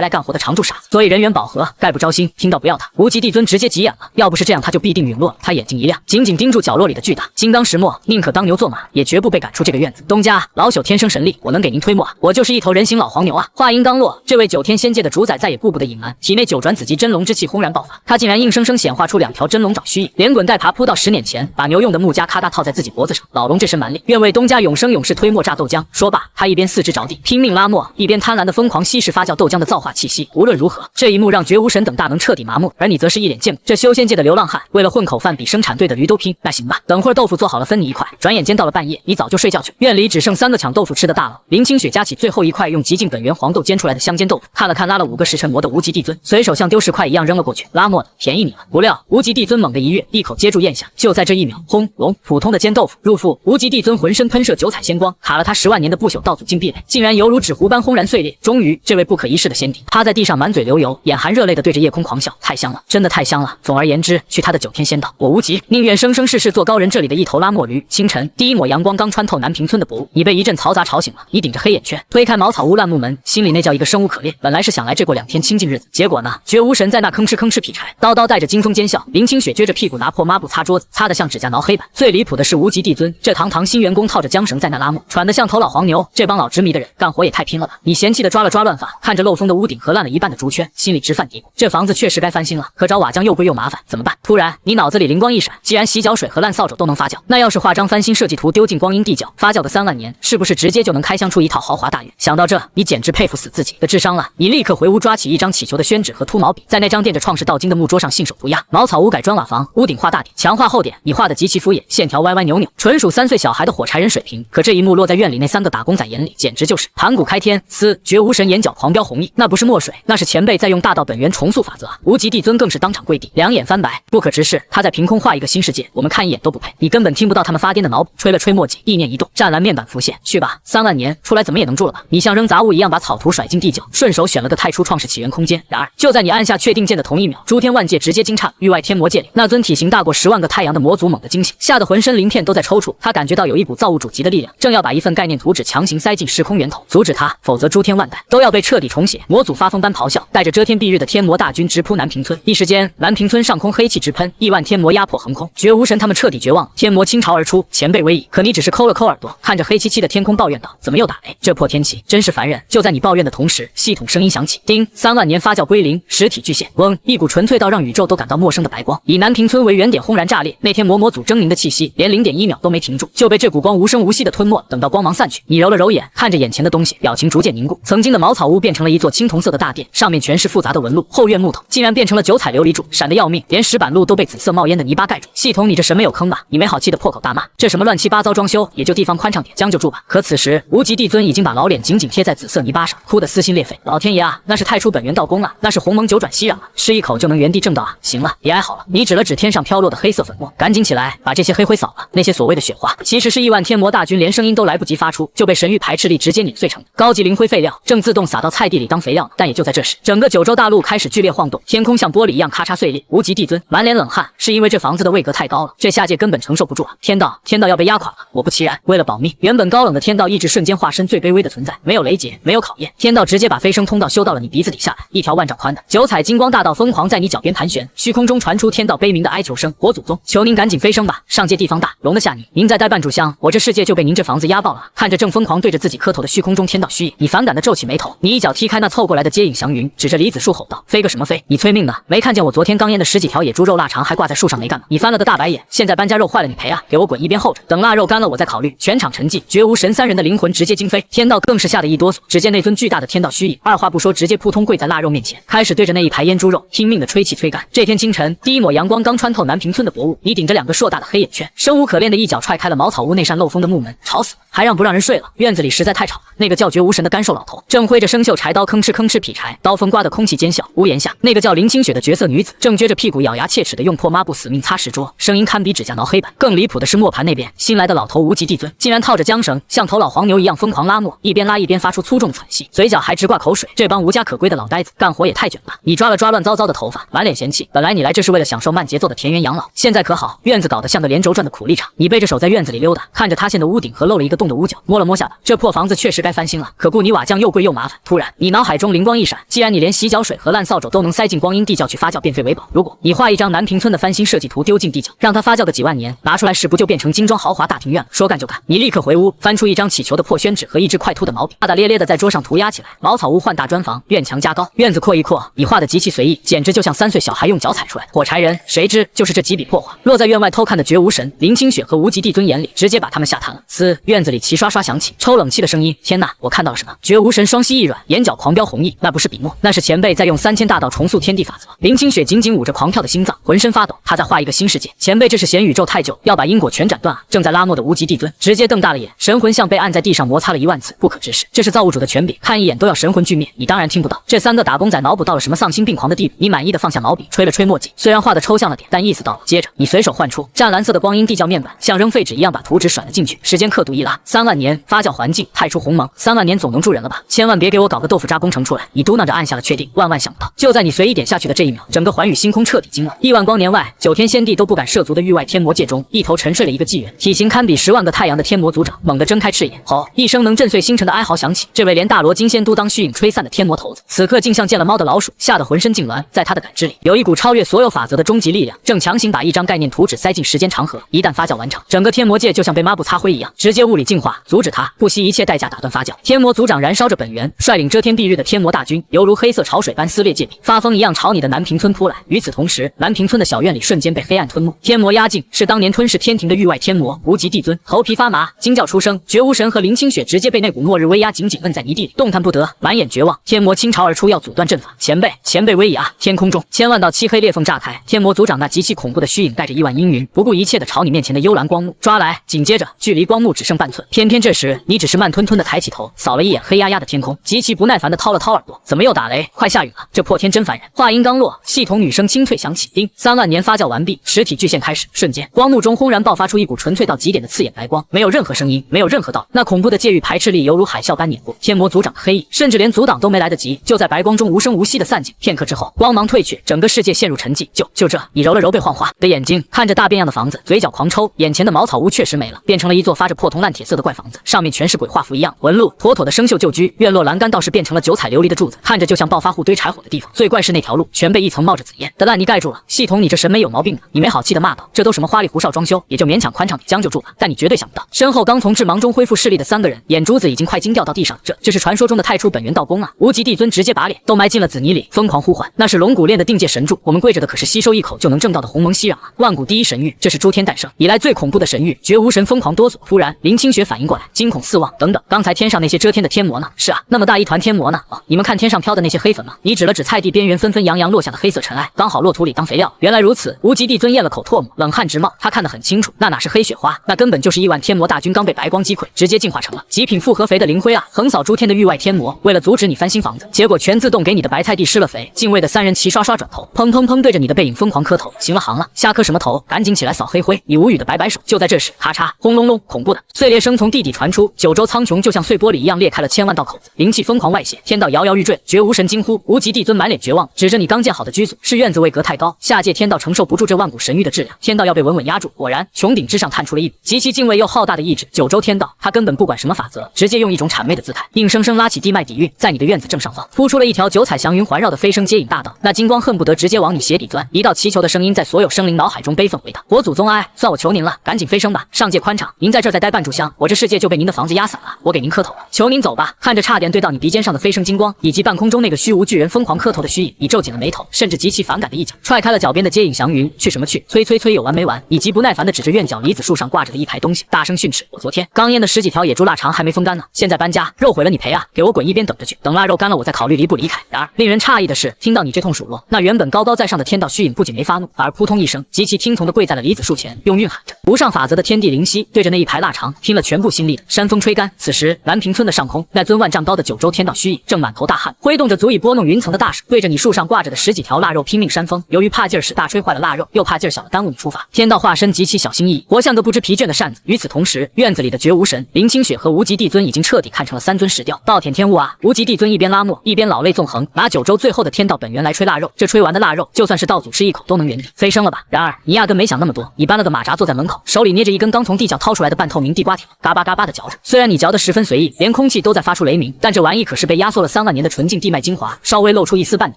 赖干活的常驻傻子，所以人缘饱和，概不招新。听到不要他，无极帝尊直接急眼了，要不是这样，他就必定陨落了。他眼睛一亮，紧紧盯住角落里的巨大金刚石磨，宁可当牛做马，也绝不被赶出这个院子。东家，老朽天生神力，我能给您推磨啊，我就是一头人形老黄牛啊！话音刚落，这位9天仙界的主宰再也顾不得隐瞒，体内9转子极真龙之气轰然爆发，他竟然硬生生显化出2条真龙爪虚翼，连滚带爬扑到10年前，把牛用的木枷咔嗒套在自己脖子上。老龙这身蛮力，愿为东家永生永世推磨榨豆浆。说罢，他一边4肢着地拼命拉磨，一边贪婪的疯狂吸食发酵豆浆的造化气息。无论如何，这一幕让绝无神等大能彻底麻木，而你则是一脸贱。这修仙界的流浪汉，为了混口饭比生产队的驴都拼。那行吧，等会儿豆腐做好了分你一块。转眼间到了半夜，你早就睡觉去。院里只剩3个抢豆腐吃的大佬。林清雪夹起最后一块用极尽本源黄豆煎出来的香煎豆腐，看了看拉了5个时辰磨的无极帝尊，随手像丢石块一样扔了过去。拉磨的，便宜你了。不料无极帝尊猛地一跃，一口接住咽下。就在这一秒，轰隆，普通的煎豆腐入腹，无极帝尊浑身喷射9彩仙光，卡了他10万年的不朽道祖禁壁垒，竟然犹如纸糊般轰然碎裂。终于，这位不可一世的仙帝趴在地上满嘴流油，眼含热泪的对着夜空狂笑：“太香了，真的太香了。”总而言之，去他的9天仙道，我无极宁愿生生世世做高人这里的一头拉磨驴。清晨，第一抹阳光刚穿透南平村的薄雾，你被一阵嘈杂吵醒了。你顶着黑眼圈推开茅草屋烂木门，心里那叫一个生无可恋。本来是想来这过2天清静日子，结果呢，绝无神在那吭哧吭哧劈柴，叨叨带着惊风尖笑。林清雪撅着屁股拿破抹布擦桌子，擦得像指甲挠黑板。最离谱的是无极帝尊，这堂堂新员工套着缰绳在那拉磨，喘得像头老黄牛。这帮老执迷的人干活也太拼了吧！你嫌弃的抓了抓乱发，看着漏风的屋顶和烂了一半的竹圈，心里直犯嘀咕：这房子确实该翻新了，可找瓦匠又贵又麻烦，怎么办？突然，你脑子里灵光一闪，既然洗脚水和烂扫帚都能发酵，那要是画张翻新设计图丢进光阴地窖，发酵个3万年，是不是直接就能开箱出一套豪华大院？想到这，你简直佩服死自己的智商了。你立刻回屋抓起一张乞求的宣纸和秃毛笔，在那张垫着创世道经的木桌上信手涂鸦。茅草屋改砖瓦房，屋顶画大点，墙画厚点，你画的极其敷衍，线条歪歪扭扭，纯属3岁小孩的火柴人水平。可这一幕落在院里那3个打工仔眼里，简直就是盘古开天，绝无神眼角狂飙红溢，那不是墨水，那是前辈在用大道本源重塑法则啊！无极帝尊更是当场跪地，两眼翻白，不可直视。他在凭空画一个新世界，我们看一眼都不配。你根本听不到他们发癫的脑补，吹了吹墨迹，意念一动，湛蓝面板浮现，去吧，3万年出来怎么也能住了吧？你像扔杂物一样把草图甩进地窖，顺手选了个太初创世起源空间。然而就在你按下确定键的同一秒，诸天万界直接惊诧，域外天魔界里那尊体型大过10万个太阳的魔族猛地惊醒，吓得浑身鳞片都在抽搐。他感觉到有一股造物主级的力量，正要把一份概念图纸强行塞进时空源头，阻止他，否则诸天万代都要被彻底重写。魔祖发疯般咆哮，带着遮天蔽日的天魔大军直扑南平村。一时间，南平村上空黑气直喷，亿万天魔压迫横空，绝无神他们彻底绝望。天魔倾巢而出，前辈威仪，可你只是抠了抠耳朵，看着黑漆漆的天空抱怨道：“怎么又打雷？这破天气真是烦人。”就在你抱怨的同时，系统声音响起，叮，3万年发酵归零，实体巨现。嗡，一股纯粹到让宇宙都感到陌生的白光，以南平村为原点轰然炸裂。那天魔祖狰狞的气息，连0.1秒都没停住，就被这股光无声无息的吞没。等到光芒散去，你揉了揉眼，看着眼前的东西，表情逐渐凝固。曾经的茅草屋变成了一座青铜色的大殿，上面全是复杂的纹路。后院木头竟然变成了9彩琉璃柱，闪得要命，连石板路都被紫色冒烟的泥巴盖住。系统，你这审美有坑吧？你没好气的破口大骂，这什么乱七八糟装修，也就地方宽敞点，将就住吧。可此时，无极帝尊已经把老脸紧紧贴在紫色泥巴上，哭得撕心裂肺。老天爷啊，那是太初本源道功啊，那是鸿蒙9转息壤啊，吃一口就能原地正道啊！行了，别哀嚎了。你指了指天上飘落的黑色粉末，赶紧起来，把这些黑灰扫了。那些所谓的雪花，其实是亿万天魔大军连声音都来不及发出，就被神域排斥力直接碾碎成的高级灵灰废料，正自动撒到菜地里当肥料呢。但也就在这时，整个九州大陆开始剧烈晃动，天空像玻璃一样咔嚓碎裂。无极帝尊满脸冷汗，是因为这房子的位格太高了，这下界根本承受不住啊！天道要被压垮了。果不其然，为了保命，原本高冷的天道意志瞬间化身最卑微的存在，没有雷劫，没有考验，天道直接把飞升通道修到了你鼻子底下来。来，一条万丈宽的九彩金光大道疯狂在你脚边盘旋，虚空中传出天道悲鸣的哀求声：我祖宗，求您赶紧飞升吧，上界地方大，容得下你。您再待半炷香，我这世界就被您这房子压爆了。看着正疯狂对着自己磕头的虚空中天道虚影，你反感的皱起眉头，你一脚踢开那凑过来的接引祥云，指着李子树吼道：飞个什么飞？你催命呢？没看见我昨天刚腌的10几条野猪肉腊肠还挂在树上没干吗？你翻了个大白眼，现在搬家肉坏了你赔啊！给我滚一边候着，等腊肉干了我再考虑。全场沉寂，绝无神三人的灵魂直接惊飞，天道更是吓得一哆嗦。只见那尊巨大的天道虚影，二话不说直接扑通跪在腊肉面前，开始对着那一排腌猪肉拼命的吹气催干。这天清晨，第一抹阳光刚穿透南屏村的薄雾，你顶着2个硕大的黑眼圈，生无可恋的一脚踹开了茅草屋那扇漏风的木门，吵死了，还让不让人睡了？院子里实在太吵了。那个叫绝无神的干瘦老头正挥着生锈柴刀吭哧吭哧劈柴，刀锋刮得空气尖笑。屋檐下，那个叫林清雪的绝色女子正撅着屁股咬牙切齿的用破抹布死命擦石桌，声音堪比指甲挠黑板。更离谱的是，磨盘那边新来的老头无极帝尊竟然套着缰绳，像头老黄牛一样疯狂拉磨，一边拉一边发出粗重的喘息，嘴角还直挂口水。这帮无家可归的老呆子干活也太卷了！你抓了抓乱糟糟的头发，满脸嫌弃。本来你来这是为了享受慢节奏的田园养老，现在可好，院子搞得像个连轴转的苦力场。你背着手在院子里溜达，看着塌陷的屋顶和漏了一个洞的屋角，摸了摸下巴，这破房子确实该翻新了。可顾你瓦匠又贵又麻烦。突然，你脑海中灵光一闪，既然你连洗脚水和烂扫帚都能塞进光阴地窖去发酵变废为宝，如果你画一张南屏村的翻新设计图丢进地窖，让它发酵个几万年，拿出来时不就变成精装豪华大庭院了？说干就干！你立刻回屋，翻出一张起球的破宣纸和一支快秃的毛笔，大大咧咧的在桌上涂鸦起来。茅草屋换大砖房，院墙加高，院子扩一扩，你画的极其随意，简直就像3岁小孩用脚踩出来的火柴人。谁知就是这几笔破画，落在院外偷看的绝无神、林清雪和无极帝尊眼里，直接把他们吓瘫了。院子里齐刷刷响起抽冷气的声音。天哪，我看到了什么？绝无神双膝一软，眼角狂飙红熠，那不是笔墨，那是前辈在用3000大道重塑天地法则。林清雪紧紧捂着狂跳的心脏，浑身发抖，他在画一个新世界。前辈这是嫌宇宙太旧，要把因果全斩断啊！正在拉磨的无极帝尊直接瞪大了眼，神魂像被按在地上摩擦了1万次，不可直视。这是造物主的权柄，看一眼都要神魂俱灭。你当然听不到。这3个打工仔脑补到了什么丧心病狂的地步？你满意的放下毛笔，吹了吹墨迹，虽然画的抽象了点，但意思到了。接着你随手换出湛蓝色的光阴地窖面板，像扔废纸一样把图纸甩了进去，时间刻度一拉，3万年发酵环境太出鸿蒙，3万年总能住人了吧？千万别给我搞个豆腐渣工程出来！你嘟囔着按下了确定，万万想不到，就在你随意点下去的这一秒，整个寰宇星空彻底惊了。亿万光年外，9天仙帝都不敢涉足的域外天魔界中，一头沉睡了一个纪元，体型堪比10万个太阳的天魔族长猛地睁开赤眼，吼一声能震碎星辰的哀嚎响起。这位连大罗金仙都当虚影吹散的天魔头子，此刻竟像见了猫的老鼠，吓得浑身痉挛。在他的感知里，有一股超越所有法则的终极力量，正强行把一张概念图纸塞进时间长河。一旦发酵完成，整个天魔界就像被抹布擦灰一样，直接物理净化，阻止它，不惜一切代价打断发酵。天魔族长燃烧着本源，率领遮天蔽日的天魔大军，犹如黑色潮水般撕裂界壁，发疯一样朝你的南屏村扑来。与此同时，南屏村的小院里瞬间被黑暗吞没。天魔压境是当年吞噬天庭的域外天魔无极帝尊，头皮发麻，惊叫出声。绝无神和林清雪直接被那股末日威压紧紧摁在泥地里，动弹不得，满眼绝望。天魔倾巢而出，要阻断阵法。前辈威仪啊！天空中千万道漆黑裂缝炸开，天魔族长那极其恐怖的虚影带着亿万阴云，不顾一切的朝你面前的幽蓝光幕抓来。紧接着，距离光幕只剩半寸，偏偏这时你只是慢吞吞的抬起头，扫了一眼黑压压的天空，极其不耐烦的掏了掏耳朵，怎么又打雷？快下雨了！这破天真烦人。话音刚落，系统女声清脆响起，叮，3万年发酵完毕，实体巨现开始。瞬间，光幕中轰然爆发出一股纯粹到极点的刺眼白光，没有任何声音，没有任何道，那恐怖的界域排斥力犹如海啸般碾过天魔族长的黑翼，甚至连阻挡都没来得及，就在白光中无声无息的散尽。片刻之后，光芒褪去，整个世界陷入沉寂。就这，你揉了揉被晃花的眼睛，看着大变样的房子，嘴角狂抽。眼前的茅草屋确实没了，变成了一座发着破铜烂铁色的怪房子，上面全是鬼画符一样纹路，妥妥的生锈旧居。院落栏杆倒是变成了9彩琉璃的柱子，看着就像暴发户堆柴火的地方。最怪是那条路全被一层冒着紫烟的烂泥盖住了。系统，你这审美有毛病的！你没好气的骂道：“这都什么花里胡哨装修，也就勉强宽敞点将就住了。”但你绝对想不到，身后刚从致盲中恢复视力的3个人，眼珠子已经快惊掉到地上。这是传说中的太初本源道功啊！无极帝尊直接把脸都埋进了紫泥里，疯狂呼唤，那是龙骨炼的定界神柱，我们跪着的可是吸收一口就能挣到的鸿蒙熙壤啊！万古第一神域，这是诸天诞生以来最恐怖的神域。绝无神疯狂哆嗦。突然，林清雪反应过来，惊恐四望，等等，刚才天上那些遮天的天魔呢？是啊，那么大一团天魔呢？哦，你们看天上飘的那些黑粉吗？你指了指菜地边缘纷纷扬扬落下的黑色尘埃，刚好落土里当肥料。原来如此，无极帝尊咽了口唾沫，冷汗直冒。他看得很清楚，那哪是黑雪花，那根本就是亿万天魔大军刚被白光击溃，直接进化成了极品复合肥的灵灰啊！横扫诸天的域外天魔，为了阻止你翻新房子，结果全自动给你的白菜地施了肥。敬畏的3人齐刷刷转头，砰砰砰对着你的背影疯狂磕头。行了行了，瞎磕什么头？赶紧起来扫黑灰！你无语的摆摆手。就在这时，咔嚓，轰隆隆，恐怖的碎裂声从地底传出，九州苍穹就像碎玻璃一样裂开了千万道口子，灵气疯狂外泄，天道摇摇欲坠。绝无神惊呼，无极帝尊满脸绝望，指着你刚建好的居所，是院子位格太高，下界天道承受不住这万古神域的质量，天道要被稳稳压住。果然，穹顶之上探出了一股极其敬畏又浩大的意志。九州天道，他根本不管什么法则，直接用一种谄媚的姿态，硬生生拉起地脉底蕴，在你的院子正上方铺出了一一条九彩祥云环绕的飞升接引大道，那金光恨不得直接往你鞋底钻。一道祈求的声音在所有生灵脑海中悲愤回荡：我祖宗哀，算我求您了，赶紧飞升吧！上界宽敞，您在这儿再待半炷香，我这世界就被您的房子压散了。我给您磕头了，求您走吧！看着差点对到你鼻尖上的飞升金光，以及半空中那个虚无巨人疯狂磕头的虚影，你皱紧了眉头，甚至极其反感的一脚踹开了脚边的接引祥云。去什么去？催催催，有完没完？以及不耐烦的指着院角梨子树上挂着的一排东西，大声训斥：我昨天刚腌的10几条野猪腊肠还没风干呢，现在搬家，肉毁了你赔啊！给我滚一边等着去，等腊肉干了我再考虑离不离开。然而令人诧异的是，听到你这通数落，那原本高高在上的天道虚影不仅没发怒，反而扑通一声极其听从的跪在了梨子树前，用蕴含着无上法则的天地灵犀对着那一排腊肠拼了全部心力的山风吹干。此时南屏村的上空，那尊万丈高的九州天道虚影正满头大汗，挥动着足以拨弄云层的大手，对着你树上挂着的10几条腊肉拼命扇风。由于怕劲儿使大吹坏了腊肉，又怕劲儿小了耽误你出发，天道化身极其小心翼翼，活像个不知疲倦的扇子。与此同时，院子里的绝无神、林清雪和无极帝尊已经彻底看成了3尊石雕。暴殄天物啊！无极帝尊一边拉磨，一边老泪纵横，拿九州最后的天道本源来吹腊肉。这吹完的腊肉，就算是道祖吃一口都能原地飞升了吧？然而你压根没想那么多，你搬了个马扎坐在门口，手里捏着一根刚从地窖掏出来的半透明地瓜条，嘎巴嘎巴的嚼着。虽然你嚼得十分随意，连空气都在发出雷鸣，但这玩意可是被压缩了3万年的纯净地脉精华，稍微露出一丝半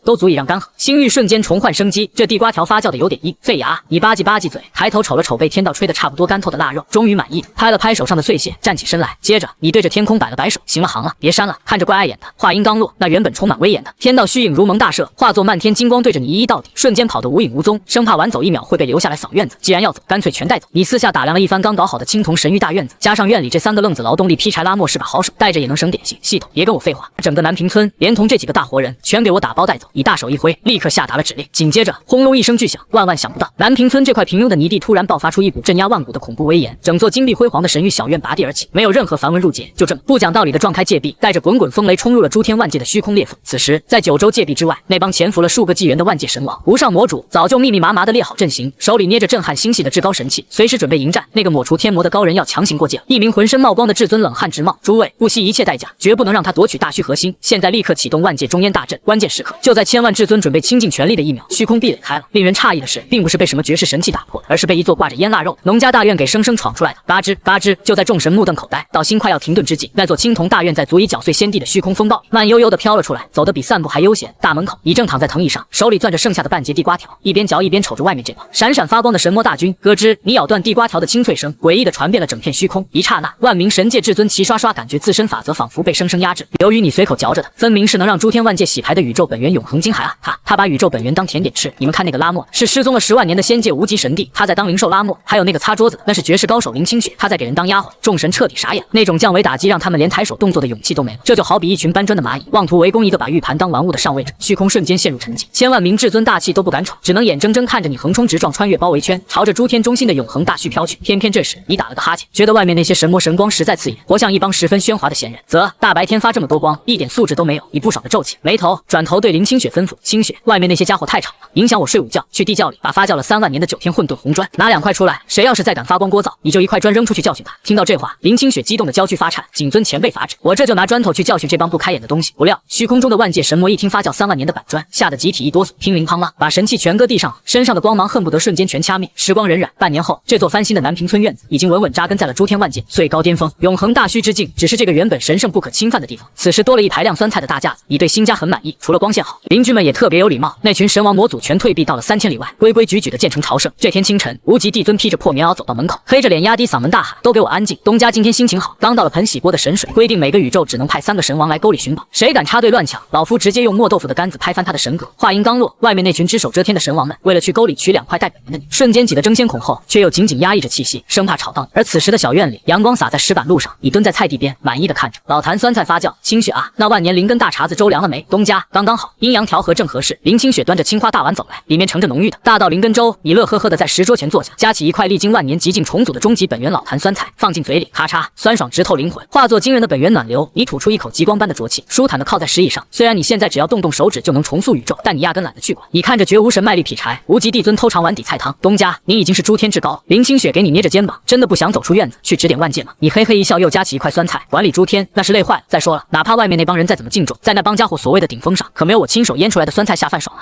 都足以让干涸心欲瞬间重焕生机。这地瓜条发酵的有点硬，费牙。你吧唧吧唧嘴，抬头瞅了瞅被天道吹得差不多干透的腊肉，终于满意，拍了拍手上的碎屑，站起身来。接着你对着天空摆了摆手，行了行了，别删了，看着怪碍眼的。话音刚落，那原本充满威严的天道虚影如蒙大赦，化作漫天金光对着你一一到底，瞬间跑得无影无踪，生怕晚走1秒会被留下来扫院子。既然要走，干脆全带走。你私下打量了一番刚搞好的青铜神域大院子，加上院里这3个愣子劳动力劈柴拉磨是把好手，带着也能省点心。系统，别跟我废话，整个南屏村连同这几个大活人全给我打包带走。你大手一挥，立刻下达了指令。紧接着轰隆一声巨响，万万想不到，南屏村这块平庸的泥地突然爆发出一股镇压万古的恐怖威严，整座金碧辉煌的神域小院拔地而起，没有任何繁文缛节，就这么不讲道理的撞开界壁，带着滚滚风雷冲入了诸天万界的虚空裂缝。此时在九州界壁之外，那帮潜伏了数个纪元的万界神王、无上魔主早就密密麻麻的列好阵型，手里捏着震撼星系的至高神器，随时准备迎战。那个抹除天魔的高人要强行过界了，一名浑身冒光的至尊冷汗直冒。诸位不惜一切代价，绝不能让他夺取大虚核心。现在立刻启动万界中烟大阵，关键时刻就在千万至尊准备倾尽全力的1秒，虚空壁垒开了。令人诧异的是，并不是被什么绝世神器打破的，而是被一座挂着烟腊肉农家大院给生生闯出来的。嘎吱嘎吱，就在众神目瞪口呆到心快要停顿之际，那座青铜大院在足以搅碎先帝的虚空风暴慢悠悠地飘了出来，走得比散步还悠闲。大门口，你正躺在藤椅上，手里攥着剩下的半截地瓜条，一边嚼一边瞅着外面这帮闪闪发光的神魔大军。咯吱，你咬断地瓜条的清脆声，诡异地传遍了整片虚空。一刹那，万名神界至尊齐刷刷感觉自身法则仿佛被生生压制。由于你随口嚼着的，分明是能让诸天万界洗牌的宇宙本源永恒金海啊！他把宇宙本源当甜点吃。你们看那个拉磨，是失踪了10万年的仙界无极神帝，他在当灵兽拉磨；还有那个擦桌子的，那是绝世高手林清雪，他在给人当丫鬟。众神彻底傻眼，那种降维打击让他们连抬手动作的勇气都没了。这就好比一群搬砖的蚂蚁，妄图围攻一个把玉盘当玩物的上位者，虚空瞬间陷入沉寂，千万名至尊大气都不敢喘，只能眼睁睁看着你横冲直撞，穿越包围圈，朝着诸天中心的永恒大虚飘去。偏偏这时你打了个哈欠，觉得外面那些神魔神光实在刺眼，活像一帮十分喧哗的闲人。啧，大白天发这么多光，一点素质都没有。你不爽的皱起眉头，转头对林清雪吩咐：清雪，外面那些家伙太吵了，影响我睡午觉，去地窖里把发酵了3万年的9天混沌红砖拿2块出来，谁要是再敢发光聒噪，你就1块砖扔出去教训他。听到这话，林清雪激动的娇躯发颤，谨遵前辈法旨，我这就拿砖头去教训这帮不开眼的东西。不料虚空中的万界神魔一听发酵3万年的板砖，吓得集体一哆嗦，乒铃乓啷把神器全搁地上，身上的光芒恨不得瞬间全掐灭。时光荏苒，半年后，这座翻新的南屏村院子已经稳稳扎根在了诸天万界最高巅峰，永恒大虚之境。只是这个原本神圣不可侵犯的地方，此时多了一排晾酸菜的大架子。你对新家很满意，除了光线好，邻居们也特别有礼貌。那群神王魔祖全退避到了3000里外，规规矩矩的建成朝圣。这天清晨，无极帝尊披着破棉袄走到门口，黑着脸压低嗓门大喊：都给我安静！东家今天心情好，刚到了盆洗锅的神水，规定每个宇宙只能派3个神王来沟里寻宝，谁敢插队乱抢，老夫直接用磨豆腐的杆子拍翻他的神格。话音刚落，外面那群只手遮天的神王们，为了去沟里取2块带本源的你，瞬间挤得争先恐后，却又紧紧压抑着气息，生怕吵到你。而此时的小院里，阳光洒在石板路上，你蹲在菜地边，满意的看着老坛酸菜发酵。清雪啊，那万年灵根大碴子粥凉了没？东家刚刚好，阴阳调和正合适。林清雪端着青花大碗走来，里面盛着浓郁的大道灵根粥。你乐呵呵的在石桌前坐下，夹起一块历经万年极尽重组的终极本源老坛酸菜，放进嘴里，咔嚓，酸爽直透灵魂，化作惊人的本源暖流。你吐出一口极光般的浊气，舒坦的靠在石椅上。虽然你现在只要动动手指就能重塑宇宙，但你压根懒得去管。你看着绝无神卖力劈柴，无极帝尊偷尝碗底菜汤。东家，您已经是诸天至高。林清雪给你捏着肩膀，真的不想走出院子去指点万界吗？你嘿嘿一笑，又夹起一块酸菜，管理诸天那是累坏了。再说了，哪怕外面那帮人再怎么敬重，在那帮家伙所谓的顶峰上，可没有我亲手腌出来的酸菜下饭爽啊！